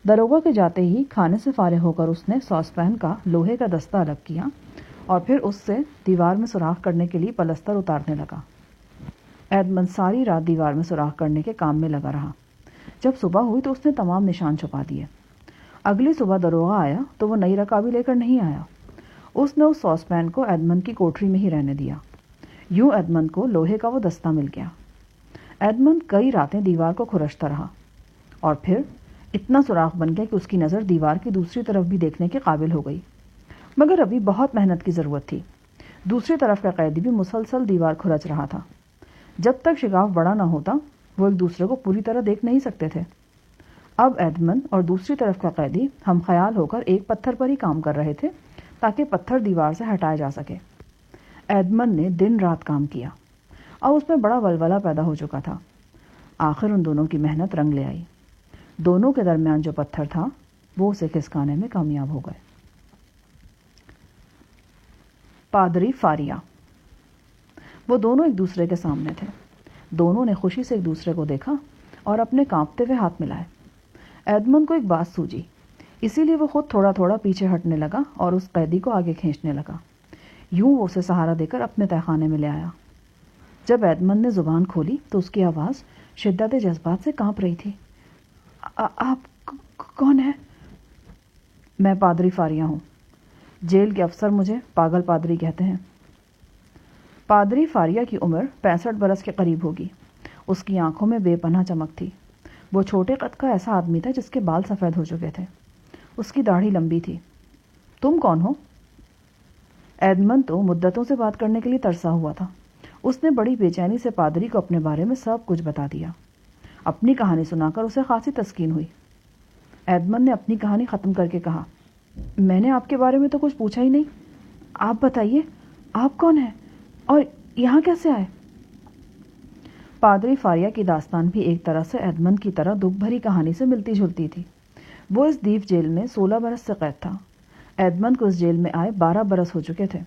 Speaker 1: دروگا کے جاتے ہی کھانے سے فارغ ہو کر اس نے ساس پین کا لوہے کا دستہ الگ کیا اور پھر اس سے دیوار میں سوراخ کرنے کے لیے پلستر اتارنے لگا۔ ایڈمنڈ ساری رات دیوار میں سوراخ کرنے کے کام میں لگا رہا۔ جب صبح ہوئی تو اس نے تمام نشان چھپا دیے۔ اگلی صبح دروگا آیا تو وہ نئی رکابی لے کر نہیں آیا۔ اس نے اس ساس پین کو ایڈمنڈ کی کوٹری میں ہی رہنے دیا۔ یوں ایڈمنڈ کو لوہے کا وہ دستہ مل گیا۔ ایڈمنڈ کئی راتیں دیوار کو کھرچتا رہا اور پھر اتنا سوراخ بن گیا کہ اس کی نظر دیوار کی دوسری طرف بھی دیکھنے کے قابل ہو گئی، مگر ابھی بہت محنت کی ضرورت تھی۔ دوسری طرف کا قیدی بھی مسلسل دیوار کھرچ رہا تھا۔ جب تک شگاف بڑا نہ ہوتا وہ ایک دوسرے کو پوری طرح دیکھ نہیں سکتے تھے۔ اب ایڈمنڈ اور دوسری طرف کا قیدی ہم خیال ہو کر ایک پتھر پر ہی کام کر رہے تھے تاکہ پتھر دیوار سے ہٹایا جا سکے۔ ایڈمنڈ نے دن رات کام کیا اور اس میں بڑا ولولہ پیدا ہو چکا تھا۔ آخر ان دونوں کی محنت رنگ لے آئی۔ دونوں کے درمیان جو پتھر تھا وہ اسے کھسکانے میں کامیاب ہو گئے۔ پادری فاریا۔ وہ دونوں ایک دوسرے کے سامنے تھے۔ دونوں نے خوشی سے ایک دوسرے کو دیکھا اور اپنے کانپتے ہوئے ہاتھ ملائے۔ ایڈمنڈ کو ایک بات سوجی، اسی لیے وہ خود تھوڑا تھوڑا پیچھے ہٹنے لگا اور اس قیدی کو آگے کھینچنے لگا۔ یوں وہ اسے سہارا دے کر اپنے تہہ خانے میں لے آیا۔ جب ایڈمنڈ نے زبان کھولی تو اس کی آواز شدت جذبات سے کانپ رہی تھی۔ آپ کون ہیں؟ میں پادری فاریا ہوں۔ جیل کے افسر مجھے پاگل پادری کہتے ہیں۔ پادری فاریا کی عمر 65 برس کے قریب ہوگی۔ اس کی آنکھوں میں بے پناہ چمک تھی۔ وہ چھوٹے قد کا ایسا آدمی تھا جس کے بال سفید ہو چکے تھے۔ اس کی داڑھی لمبی تھی۔ تم کون ہو؟ ایڈمنڈ تو مدتوں سے بات کرنے کے لیے ترسا ہوا تھا۔ اس نے بڑی بے چینی سے پادری کو اپنے بارے میں سب کچھ بتا دیا۔ اپنی کہانی سنا کر اسے خاصی تسکین ہوئی۔ ایڈمنڈ نے اپنی کہانی ختم کر کے کہا، میں نے آپ کے بارے میں تو کچھ پوچھا ہی نہیں۔ آپ بتائیے، آپ کون ہیں اور یہاں کیسے آئے؟ پادری فاریا کی داستان بھی ایک طرح سے ایڈمنڈ کی طرح دکھ بھری کہانی سے ملتی جلتی تھی۔ وہ اس دیپ جیل میں 16 برس سے قید تھا۔ ایڈمنڈ کو اس جیل میں آئے 12 برس ہو چکے تھے۔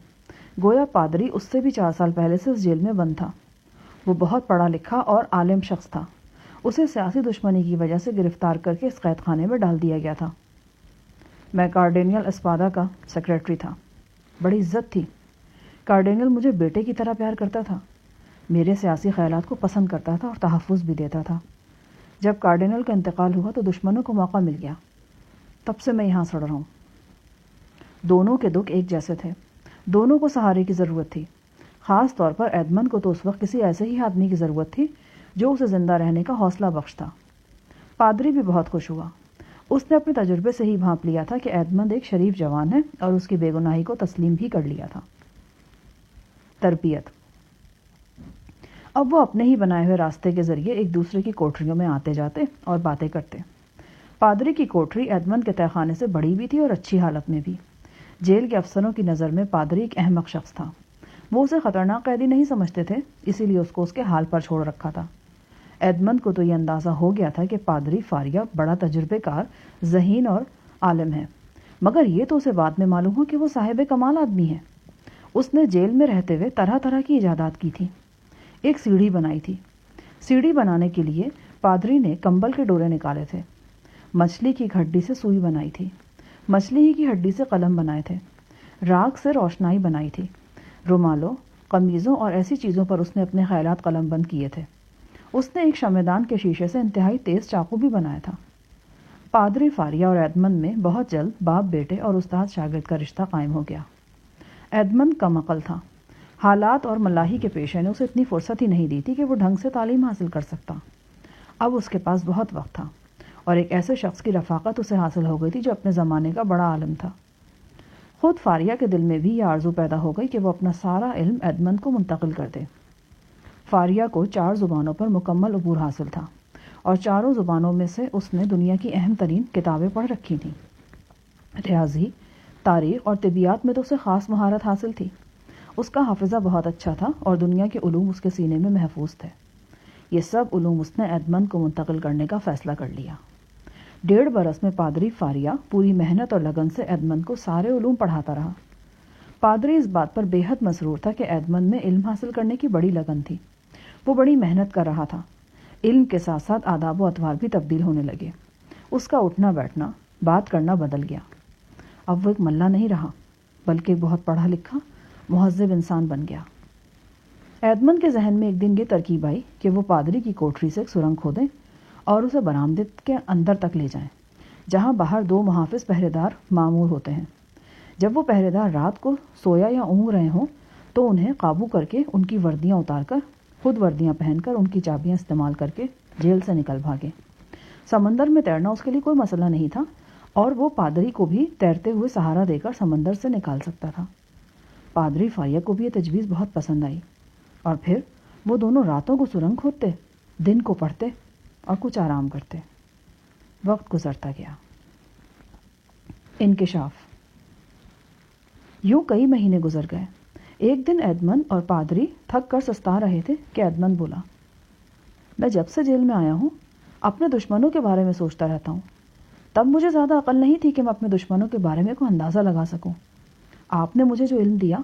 Speaker 1: گویا پادری اس سے بھی 4 سال پہلے سے اس جیل میں بند تھا۔ وہ بہت پڑھا لکھا اور عالم شخص تھا۔ اسے سیاسی دشمنی کی وجہ سے گرفتار کر کے اس قید خانے میں ڈال دیا گیا تھا۔ میں کارڈینل اسپادا کا سیکریٹری تھا۔ بڑی عزت تھی۔ کارڈینل مجھے بیٹے کی طرح پیار کرتا تھا، میرے سیاسی خیالات کو پسند کرتا تھا اور تحفظ بھی دیتا تھا۔ جب کارڈینل کا انتقال ہوا تو دشمنوں کو موقع مل گیا، تب سے میں یہاں سڑ رہا ہوں۔ دونوں کے دکھ ایک جیسے تھے، دونوں کو سہارے کی ضرورت تھی۔ خاص طور پر ایڈمنڈ کو تو اس وقت کسی ایسے ہی آدمی کی ضرورت تھی جو اسے زندہ رہنے کا حوصلہ بخش تھا۔ پادری بھی بہت خوش ہوا۔ اس نے اپنے تجربے سے ہی بھانپ لیا تھا کہ ایڈمنڈ ایک شریف جوان ہے اور اس کی بے گناہی کو تسلیم بھی کر لیا تھا۔ تربیت۔ اب وہ اپنے ہی بنائے ہوئے راستے کے ذریعے ایک دوسرے کی کوٹریوں میں آتے جاتے اور باتیں کرتے۔ پادری کی کوٹری ایڈمنڈ کے تہہ خانے سے بڑی بھی تھی اور اچھی حالت میں بھی۔ جیل کے افسروں کی نظر میں پادری ایک احمق شخص تھا۔ وہ اسے خطرناک قیدی نہیں سمجھتے تھے، اسی لیے اس کو اس کے حال پر چھوڑ رکھا تھا۔ ایڈمنڈ کو تو یہ اندازہ ہو گیا تھا کہ پادری فاریا بڑا تجربے کار، ذہین اور عالم ہے، مگر یہ تو اسے بعد میں معلوم ہو کہ وہ صاحب کمال آدمی ہے۔ اس نے جیل میں رہتے ہوئے طرح طرح کی ایجادات کی تھی۔ ایک سیڑھی بنائی تھی۔ سیڑھی بنانے کے لیے پادری نے کمبل کے ڈورے نکالے تھے۔ مچھلی کی ہڈی سے سوئی بنائی تھی۔ مچھلی ہی کی ہڈی سے قلم بنائے تھے۔ راکھ سے روشنائی بنائی تھی۔ رومالوں، قمیضوں اور ایسی چیزوں پر اس نے اپنے خیالات قلم بند کیے تھے۔ اس نے ایک شمعدان کے شیشے سے انتہائی تیز چاقو بھی بنایا تھا۔ پادری فاریا اور ایڈمنڈ میں بہت جلد باپ بیٹے اور استاد شاگرد کا رشتہ قائم ہو گیا۔ ایڈمنڈ کم عقل تھا۔ حالات اور ملاحی کے پیشے نے اسے اتنی فرصت ہی نہیں دی تھی کہ وہ ڈھنگ سے تعلیم حاصل کر سکتا۔ اب اس کے پاس بہت وقت تھا اور ایک ایسے شخص کی رفاقت اسے حاصل ہو گئی تھی جو اپنے زمانے کا بڑا عالم تھا۔ خود فاریا کے دل میں بھی یہ آرزو پیدا ہو گئی کہ وہ اپنا سارا علم ایڈمنڈ کو منتقل کر دے۔ فاریا کو 4 زبانوں پر مکمل عبور حاصل تھا اور چاروں زبانوں میں سے اس نے دنیا کی اہم ترین کتابیں پڑھ رکھی تھیں: ریاضی، تاریخ اور طبیعیات میں تو اسے خاص مہارت حاصل تھی۔ اس کا حافظہ بہت اچھا تھا اور دنیا کے علوم اس کے سینے میں محفوظ تھے۔ یہ سب علوم اس نے ایڈمنڈ کو منتقل کرنے کا فیصلہ کر لیا۔ 1.5 برس میں پادری فاریا پوری محنت اور لگن سے ایڈمنڈ کو سارے علوم پڑھاتا رہا۔ پادری اس بات پر بے حد مسرور تھا کہ ایڈمنڈ میں علم حاصل کرنے کی بڑی لگن تھی۔ وہ بڑی محنت کر رہا تھا۔ علم کے ساتھ ساتھ آداب و اطوار بھی تبدیل ہونے لگے۔ اس کا اٹھنا بیٹھنا، بات کرنا بدل گیا۔ اب وہ ایک ملا نہیں رہا بلکہ ایک بہت پڑھا لکھا مہذب انسان بن گیا۔ ایڈمنڈ کے ذہن میں ایک دن یہ ترکیب آئی کہ وہ پادری کی کوٹری سے ایک سرنگ کھودیں اور اسے برآمدے کے اندر تک لے جائیں، جہاں باہر 2 محافظ پہرے دار معمور ہوتے ہیں۔ جب وہ پہرے دار رات کو سویا یا اونگ رہے ہوں تو انہیں قابو کر کے ان کی وردیاں اتار کر، خود وردیاں پہن کر، ان کی چابیاں استعمال کر کے جیل سے نکل بھاگے۔ سمندر میں تیرنا اس کے لیے کوئی مسئلہ نہیں تھا اور وہ پادری کو بھی تیرتے ہوئے سہارا دے کر سمندر سے نکال سکتا تھا۔ پادری فاریا کو بھی یہ تجویز بہت پسند آئی اور پھر وہ دونوں راتوں کو سرنگ کھودتے، دن کو پڑھتے اور کچھ آرام کرتے۔ وقت گزرتا گیا۔ انکشاف۔ یوں کئی مہینے گزر گئے۔ ایک دن ایڈمنڈ اور پادری تھک کر سستا رہے تھے کہ ایڈمنڈ بولا، میں جب سے جیل میں آیا ہوں اپنے دشمنوں کے بارے میں سوچتا رہتا ہوں۔ تب مجھے زیادہ عقل نہیں تھی کہ میں اپنے دشمنوں کے بارے میں کوئی اندازہ لگا سکوں۔ آپ نے مجھے جو علم دیا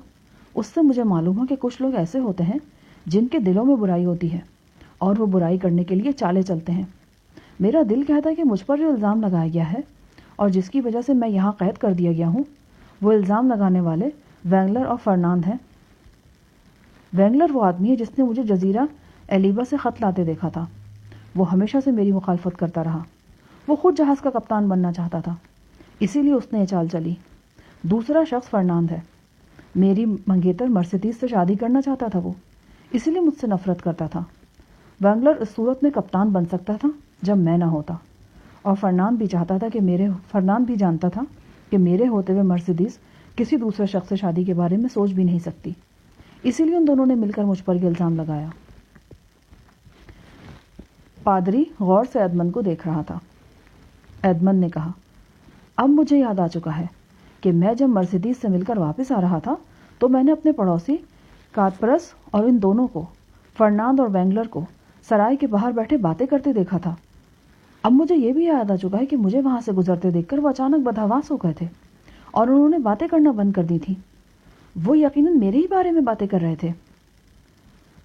Speaker 1: اس سے مجھے معلوم ہو کہ کچھ لوگ ایسے ہوتے ہیں جن کے دلوں میں برائی ہوتی ہے اور وہ برائی کرنے کے لیے چالیں چلتے ہیں۔ میرا دل کہتا ہے کہ مجھ پر جو الزام لگایا گیا ہے اور جس کی وجہ سے میں یہاں قید کر دیا گیا ہوں، وہ الزام لگانے والے وینگلر اور فرناند ہیں۔ وینگلر وہ آدمی ہے جس نے مجھے جزیرہ ایلیبا سے خط لاتے دیکھا تھا۔ وہ ہمیشہ سے میری مخالفت کرتا رہا۔ وہ خود جہاز کا کپتان بننا چاہتا تھا، اسی لیے اس نے یہ چال چلی۔ دوسرا شخص فرناند ہے۔ میری منگیتر مرسیڈیز سے شادی کرنا چاہتا تھا وہ، اسی لیے مجھ سے نفرت کرتا تھا۔ وینگلر اس صورت میں کپتان بن سکتا تھا جب میں نہ ہوتا، اور فرناند بھی جانتا تھا کہ میرے ہوتے ہوئے مرسیڈیز کسی دوسرے شخص سے شادی کے بارے میں سوچ بھی نہیں سکتی، اسی لیے ان دونوں نے مل کر مجھ پر یہ الزام لگایا۔ پادری غور سے ایڈمنڈ کو دیکھ رہا تھا۔ ایڈمنڈ نے کہا، اب مجھے یاد آ چکا ہے کہ میں جب مرسیڈیز سے مل کر واپس آ رہا تھا تو میں نے اپنے پڑوسی کارپرس اور ان دونوں کو، فرناند اور وینگلر کو، سرائے کے باہر بیٹھے باتیں کرتے دیکھا تھا۔ اب مجھے یہ بھی یاد آ چکا ہے کہ مجھے وہاں سے گزرتے دیکھ کر وہ اچانک بدحواس ہو گئے تھے اور انہوں نے باتیں کرنا بند کر دی تھیں۔ وہ یقیناً میرے ہی بارے میں باتیں کر رہے تھے۔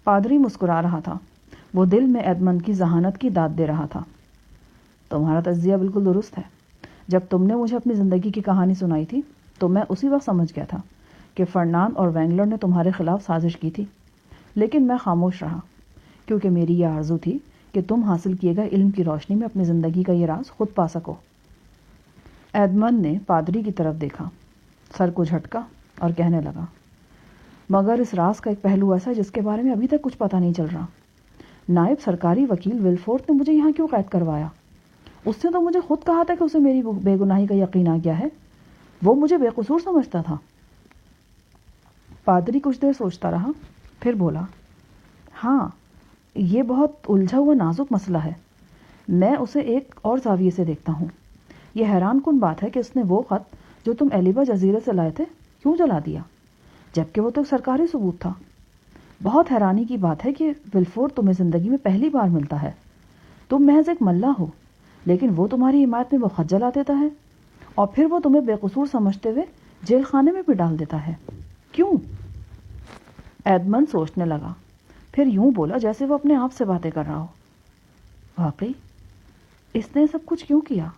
Speaker 1: پادری مسکرا رہا تھا۔ وہ دل میں ایڈمنڈ کی ذہانت کی داد دے رہا تھا۔ تمہارا تجزیہ بالکل درست ہے۔ جب تم نے مجھے اپنی زندگی کی کہانی سنائی تھی تو میں اسی وقت سمجھ گیا تھا کہ فرناند اور وینگلر نے تمہارے خلاف سازش کی تھی، لیکن میں خاموش رہا کیونکہ میری یہ آرزو تھی کہ تم حاصل کیے گئے علم کی روشنی میں اپنی زندگی کا یہ راز خود پا سکو۔ ایڈمنڈ نے پادری کی طرف دیکھا، سر کو جھٹکا اور کہنے لگا، مگر اس راز کا ایک پہلو ایسا ہے جس کے بارے میں ابھی تک کچھ پتہ نہیں چل رہا۔ نائب سرکاری وکیل ولفورٹ نے مجھے یہاں کیوں قید کروایا؟ اس نے تو مجھے خود کہا تھا کہ اسے میری بے گناہی کا یقین آ گیا ہے۔ وہ مجھے بے قصور سمجھتا تھا۔ پادری کچھ دیر سوچتا رہا، پھر بولا، ہاں، یہ بہت الجھا ہوا نازک مسئلہ ہے۔ میں اسے ایک اور زاویے سے دیکھتا ہوں۔ یہ حیران کن بات ہے کہ اس نے وہ خط جو تم ایلیبا جزیرے سے لائے تھے کیوں جلا دیا، جبکہ وہ تو سرکاری ثبوت تھا۔ بہت حیرانی کی بات ہے کہ ولفورٹ تمہیں زندگی میں پہلی بار ملتا ہے۔ تم محض ایک ملا ہو، لیکن وہ تمہاری حمایت میں وہ خط جلا دیتا ہے اور پھر وہ تمہیں بے قصور سمجھتے ہوئے جیل خانے میں بھی ڈال دیتا ہے۔ کیوں؟ ایڈمنڈ سوچنے لگا، پھر یوں بولا جیسے وہ اپنے آپ سے باتیں کر رہا ہو، واقعی اس نے سب کچھ کیوں کیا؟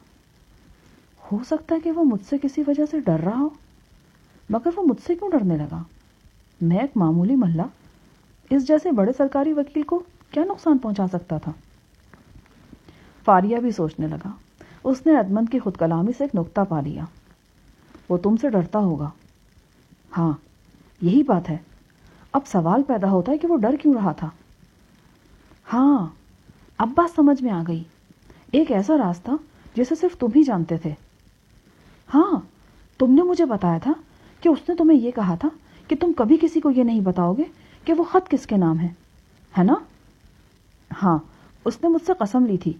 Speaker 1: ہو سکتا ہے کہ وہ مجھ سے کسی وجہ سے ڈر رہا ہو، مگر وہ مجھ سے کیوں ڈرنے لگا؟ میں ایک معمولی ملا اس جیسے بڑے سرکاری وکیل کو کیا نقصان پہنچا سکتا تھا؟ فاریا بھی سوچنے لگا۔ اس نے ایڈمنڈ کی خود کلامی سے ایک نکتہ پا لیا۔ وہ تم سے ڈرتا ہوگا۔ ہاں، یہی بات ہے۔ اب سوال پیدا ہوتا ہے کہ وہ ڈر کیوں رہا تھا؟ ہاں، اب بات سمجھ میں آ گئی۔ ایک ایسا راز تھا جسے صرف تم ہی جانتے تھے۔ ہاں، تم نے مجھے بتایا تھا کہ اس نے تمہیں یہ کہا تھا کہ تم کبھی کسی کو یہ نہیں بتاؤ گے کہ وہ خط کس کے نام ہے نا؟ ہاں، اس نے مجھ سے قسم لی تھی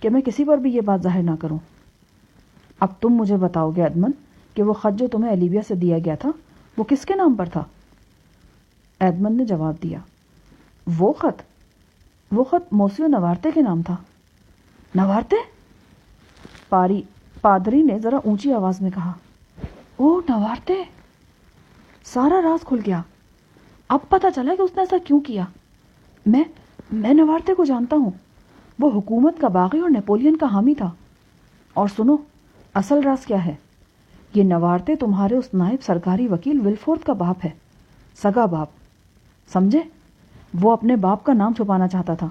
Speaker 1: کہ میں کسی پر بھی یہ بات ظاہر نہ کروں۔ اب تم مجھے بتاؤ گے ایڈمنڈ کہ وہ خط جو تمہیں ایلیویا سے دیا گیا تھا وہ کس کے نام پر تھا؟ ایڈمنڈ نے جواب دیا، وہ خط موسیو نوارتے کے نام تھا۔ نوارتے؟ پادری نے ذرا اونچی آواز میں کہا، او نوارتے! سارا راز کھل گیا۔ اب پتہ چلا کہ اس نے ایسا کیوں کیا۔ میں نوارتے کو جانتا ہوں، وہ حکومت کا باغی اور نیپولین کا حامی تھا۔ اور سنو، اصل راز کیا ہے؟ یہ نوارتے تمہارے اس نائب سرکاری وکیل ولفورتھ کا باپ ہے، سگا باپ، سمجھے؟ وہ اپنے باپ کا نام چھپانا چاہتا تھا۔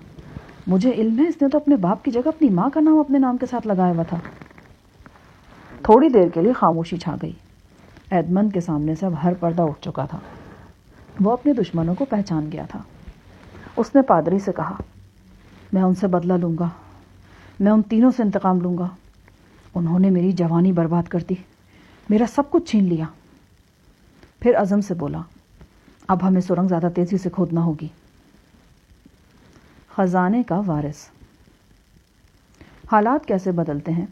Speaker 1: مجھے علم ہے اس نے تو اپنے باپ کی جگہ اپنی ماں کا نام اپنے نام کے ساتھ لگایا ہوا تھا۔ تھوڑی دیر کے لیے خاموشی چھا گئی۔ ایڈمنڈ کے سامنے سے اب ہر پردہ اٹھ چکا تھا۔ وہ اپنے دشمنوں کو پہچان گیا تھا۔ اس نے پادری سے کہا، میں ان سے بدلہ لوں گا، میں ان تینوں سے انتقام لوں گا۔ انہوں نے میری جوانی برباد کر دی، میرا سب کچھ چھین لیا۔ پھر عزم سے بولا، اب ہمیں سرنگ زیادہ تیزی سے کھودنا ہوگی۔ خزانے کا وارث۔ حالات کیسے بدلتے ہیں،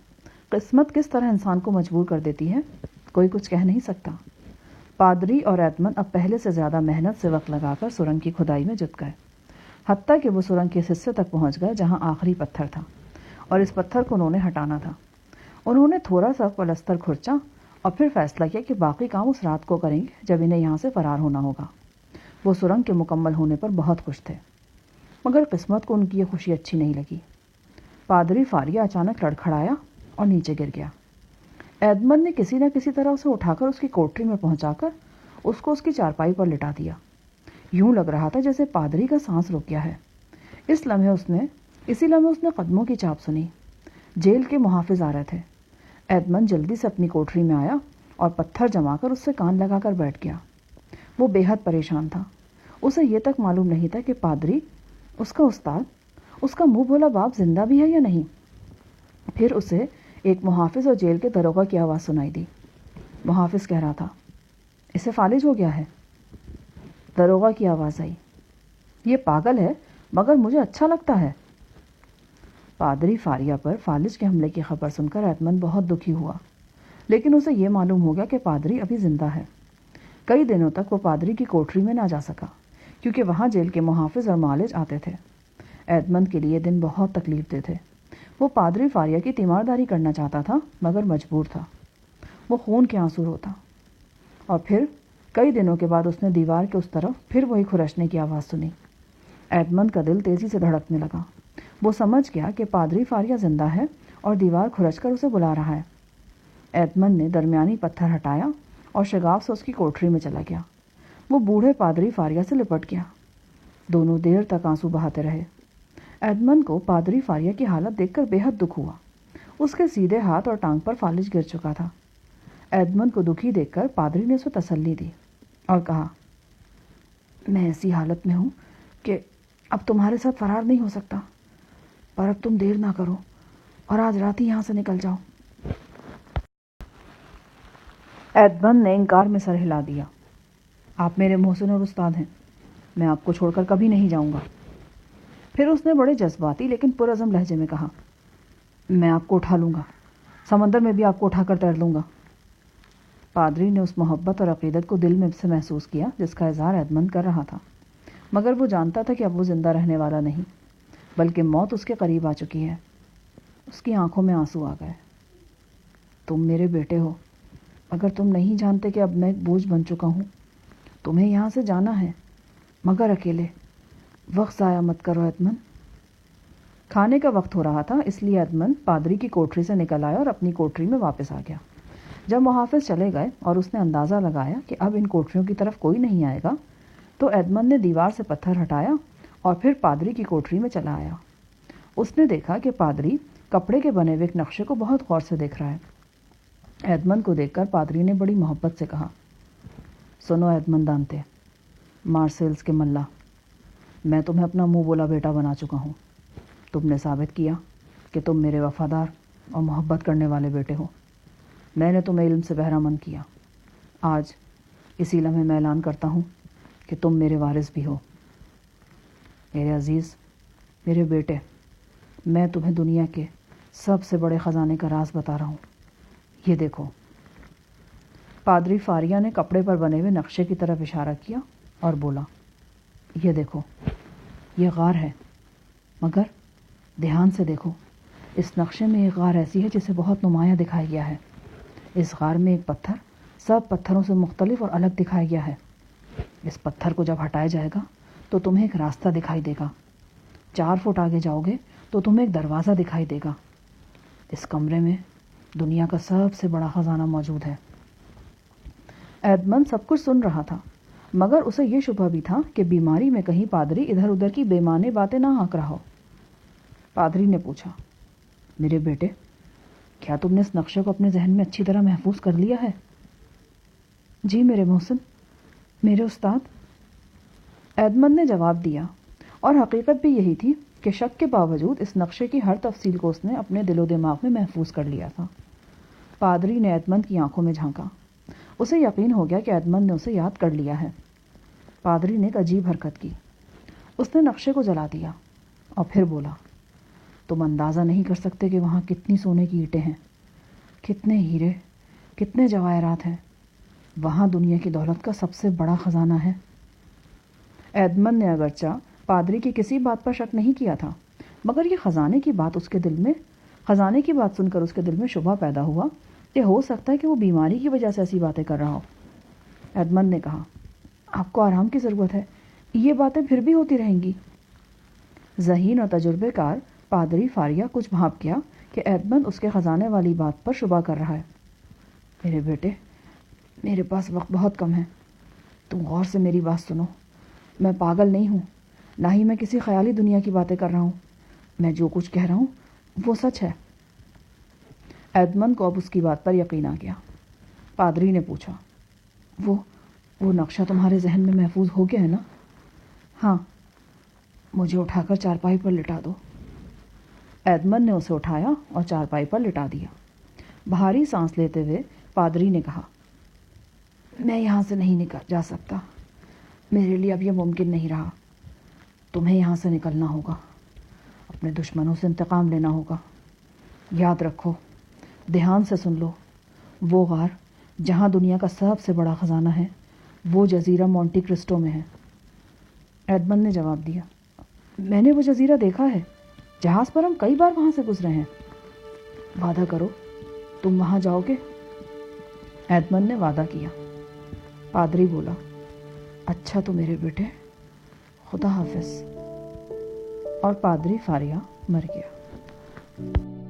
Speaker 1: قسمت کس طرح انسان کو مجبور کر دیتی ہے، کوئی کچھ کہہ نہیں سکتا۔ پادری اور ایڈمنڈ اب پہلے سے زیادہ محنت سے وقت لگا کر سرنگ کی کھدائی میں جت گئے، حتیٰ کہ وہ سرنگ کے اس حصے تک پہنچ گئے جہاں آخری پتھر تھا، اور اس پتھر کو انہوں نے ہٹانا تھا۔ انہوں نے تھوڑا سا پلستر کھرچا اور پھر فیصلہ کیا کہ باقی کام اس رات کو کریں گے جب انہیں یہاں سے فرار ہونا ہوگا۔ وہ سرنگ کے مکمل ہونے پر بہت خوش تھے، مگر قسمت کو ان کی یہ خوشی اچھی نہیں لگی۔ پادری فاریہ اچانک لڑکھڑایا اور نیچے گر گیا۔ ایڈمنڈ نے کسی نہ کسی طرح اسے اٹھا کر اس کی کوٹری میں پہنچا کر اس کو اس کی چارپائی پر لٹا دیا۔ یوں لگ رہا تھا جیسے پادری کا سانس رک گیا ہے۔ اسی لمحے اس نے قدموں کی چاپ سنی۔ جیل کے محافظ آ رہے تھے۔ ایڈمنڈ جلدی سے اپنی کوٹری میں آیا اور پتھر جما کر اس سے کان لگا کر بیٹھ گیا۔ وہ بے حد پریشان تھا۔ اسے یہ تک معلوم نہیں تھا کہ پادری، اس کا استاد، اس کا منہ بھولا باپ زندہ بھی ہے یا نہیں۔ پھر اسے ایک محافظ اور جیل کے داروغہ کی آواز سنائی دی۔ محافظ کہہ رہا تھا، اسے فالج ہو گیا ہے۔ داروغہ کی آواز آئی، یہ پاگل ہے مگر مجھے اچھا لگتا ہے۔ پادری فاریہ پر فالج کے حملے کی خبر سن کر ایڈمنڈ بہت دکھی ہوا، لیکن اسے یہ معلوم ہو گیا کہ پادری ابھی زندہ ہے۔ کئی دنوں تک وہ پادری کی کوٹری میں نہ جا سکا کیونکہ وہاں جیل کے محافظ اور معالج آتے تھے۔ ایڈمنڈ کے لیے دن بہت تکلیف دہ تھے۔ وہ پادری فاریہ کی تیمارداری کرنا چاہتا تھا مگر مجبور تھا۔ وہ خون کے آنسو روتا، اور پھر کئی دنوں کے بعد اس نے دیوار کے اس طرف پھر وہی کھرچنے کی آواز سنی۔ ایڈمنڈ کا دل تیزی سے دھڑکنے لگا۔ وہ سمجھ گیا کہ پادری فاریہ زندہ ہے اور دیوار کھرچ کر اسے بلا رہا ہے۔ ایڈمنڈ نے درمیانی پتھر ہٹایا اور شگاف سے اس کی کوٹری میں چلا گیا۔ وہ بوڑھے پادری فاریہ سے لپٹ گیا۔ دونوں دیر تک آنسو بہاتے رہے۔ ایڈمنڈ کو پادری فاریہ کی حالت دیکھ کر بے حد دکھ ہوا۔ اس کے سیدھے ہاتھ اور ٹانگ پر فالج گر چکا تھا۔ ایڈمنڈ کو دکھی دیکھ کر پادری نے اسے تسلی دی اور کہا، میں ایسی حالت میں ہوں کہ اب تمہارے ساتھ فرار نہیں ہو سکتا، پر اب تم دیر نہ کرو اور آج رات ہی یہاں سے نکل جاؤ۔ ایڈمنڈ نے انکار میں سر ہلا دیا۔ آپ میرے محسن اور استاد ہیں، میں آپ کو چھوڑ کر کبھی نہیں جاؤں گا۔ پھر اس نے بڑے جذباتی لیکن پرعزم لہجے میں کہا، میں آپ کو اٹھا لوں گا، سمندر میں بھی آپ کو اٹھا کر تیر لوں گا۔ پادری نے اس محبت اور عقیدت کو دل میں سے محسوس کیا جس کا اظہار ایڈمنڈ کر رہا تھا، مگر وہ جانتا تھا کہ اب وہ زندہ رہنے والا نہیں بلکہ موت اس کے قریب آ چکی ہے۔ اس کی آنکھوں میں آنسو آ گئے۔ تم میرے بیٹے ہو، اگر تم نہیں جانتے کہ اب میں ایک بوجھ بن چکا ہوں، تمہیں یہاں سے جانا ہے مگر اکیلے۔ وقت ضائع مت کرو ایڈمنڈ۔ کھانے کا وقت ہو رہا تھا، اس لیے ایڈمنڈ پادری کی کوٹری سے نکل آیا اور اپنی کوٹری میں واپس آ گیا۔ جب محافظ چلے گئے اور اس نے اندازہ لگایا کہ اب ان کوٹریوں کی طرف کوئی نہیں آئے گا، تو ایڈمنڈ نے دیوار سے پتھر ہٹایا اور پھر پادری کی کوٹری میں چلا آیا۔ اس نے دیکھا کہ پادری کپڑے کے بنے ہوئے ایک نقشے کو بہت غور سے دیکھ رہا ہے۔ ایڈمنڈ کو دیکھ کر پادری نے بڑی محبت سے کہا، سنو ایڈمنڈ دانتے، مارسیلز کے ملا، میں تمہیں اپنا منہ بولا بیٹا بنا چکا ہوں۔ تم نے ثابت کیا کہ تم میرے وفادار اور محبت کرنے والے بیٹے ہو۔ میں نے تمہیں علم سے بہرہ مند کیا۔ آج اسی لمحے میں اعلان کرتا ہوں کہ تم میرے وارث بھی ہو۔ میرے عزیز، میرے بیٹے، میں تمہیں دنیا کے سب سے بڑے خزانے کا راز بتا رہا ہوں۔ یہ دیکھو۔ پادری فاریہ نے کپڑے پر بنے ہوئے نقشے کی طرف اشارہ کیا اور بولا، یہ دیکھو، یہ غار ہے، مگر دھیان سے دیکھو، اس نقشے میں ایک غار ایسی ہے جسے بہت نمایاں دکھایا گیا ہے۔ اس غار میں ایک پتھر سب پتھروں سے مختلف اور الگ دکھایا گیا ہے۔ اس پتھر کو جب ہٹایا جائے گا تو تمہیں ایک راستہ دکھائی دے گا۔ 4 فٹ آگے جاؤ گے تو تمہیں ایک دروازہ دکھائی دے گا۔ اس کمرے میں دنیا کا سب سے بڑا خزانہ موجود ہے۔ ایڈمنڈ سب کچھ سن رہا تھا، مگر اسے یہ شبہ بھی تھا کہ بیماری میں کہیں پادری ادھر ادھر کی بے معنی باتیں نہ ہانک رہا ہو۔ پادری نے پوچھا، میرے بیٹے، کیا تم نے اس نقشے کو اپنے ذہن میں اچھی طرح محفوظ کر لیا ہے؟ جی میرے محسن، میرے استاد، ایڈمنڈ نے جواب دیا، اور حقیقت بھی یہی تھی کہ شک کے باوجود اس نقشے کی ہر تفصیل کو اس نے اپنے دل و دماغ میں محفوظ کر لیا تھا۔ پادری نے ایڈمنڈ کی آنکھوں میں جھانکا۔ اسے یقین ہو گیا کہ ایڈمنڈ نے اسے یاد کر لیا ہے۔ پادری نے ایک عجیب حرکت کی۔ اس نے نقشے کو جلا دیا اور پھر بولا، تم اندازہ نہیں کر سکتے کہ وہاں کتنی سونے کی اینٹیں ہیں، کتنے ہیرے، کتنے جواہرات ہیں۔ وہاں دنیا کی دولت کا سب سے بڑا خزانہ ہے۔ ایڈمنڈ نے اگرچہ پادری کی کسی بات پر شک نہیں کیا تھا، مگر یہ خزانے کی بات سن کر اس کے دل میں شبہ پیدا ہوا کہ ہو سکتا ہے کہ وہ بیماری کی وجہ سے ایسی باتیں کر رہا ہو۔ ایڈمنڈ نے کہا، آپ کو آرام کی ضرورت ہے، یہ باتیں پھر بھی ہوتی رہیں گی۔ ذہین اور تجربے کار پادری فاریہ کچھ بھانپ گیا کہ ایڈمنڈ اس کے خزانے والی بات پر شبہ کر رہا ہے۔ میرے بیٹے، میرے پاس وقت بہت کم ہے، تم غور سے میری بات سنو۔ میں پاگل نہیں ہوں، نہ ہی میں کسی خیالی دنیا کی باتیں کر رہا ہوں۔ میں جو کچھ کہہ رہا ہوں وہ سچ ہے۔ ایڈمنڈ کو اب اس کی بات پر یقین آ گیا۔ پادری نے پوچھا، وہ نقشہ تمہارے ذہن میں محفوظ ہو گیا ہے نا؟ ہاں، مجھے اٹھا کر چارپائی پر لٹا دو۔ ایڈمنڈ نے اسے اٹھایا اور چارپائی پر لٹا دیا۔ بھاری سانس لیتے ہوئے پادری نے کہا، میں یہاں سے نہیں جا سکتا، میرے لیے اب یہ ممکن نہیں رہا۔ تمہیں یہاں سے نکلنا ہوگا، اپنے دشمنوں سے انتقام لینا ہوگا۔ یاد رکھو، دھیان سے سن لو، وہ غار جہاں دنیا کا سب سے بڑا خزانہ ہے، وہ جزیرہ مونٹی کرسٹو میں ہے۔ ایڈمنڈ نے جواب دیا، میں نے وہ جزیرہ دیکھا ہے، جہاز پر ہم کئی بار وہاں سے گزرے ہیں۔ وعدہ کرو، تم وہاں جاؤ گے؟ ایڈمنڈ نے وعدہ کیا۔ پادری بولا، اچھا تو میرے بیٹے، خدا حافظ۔ اور پادری فاریہ مر گیا۔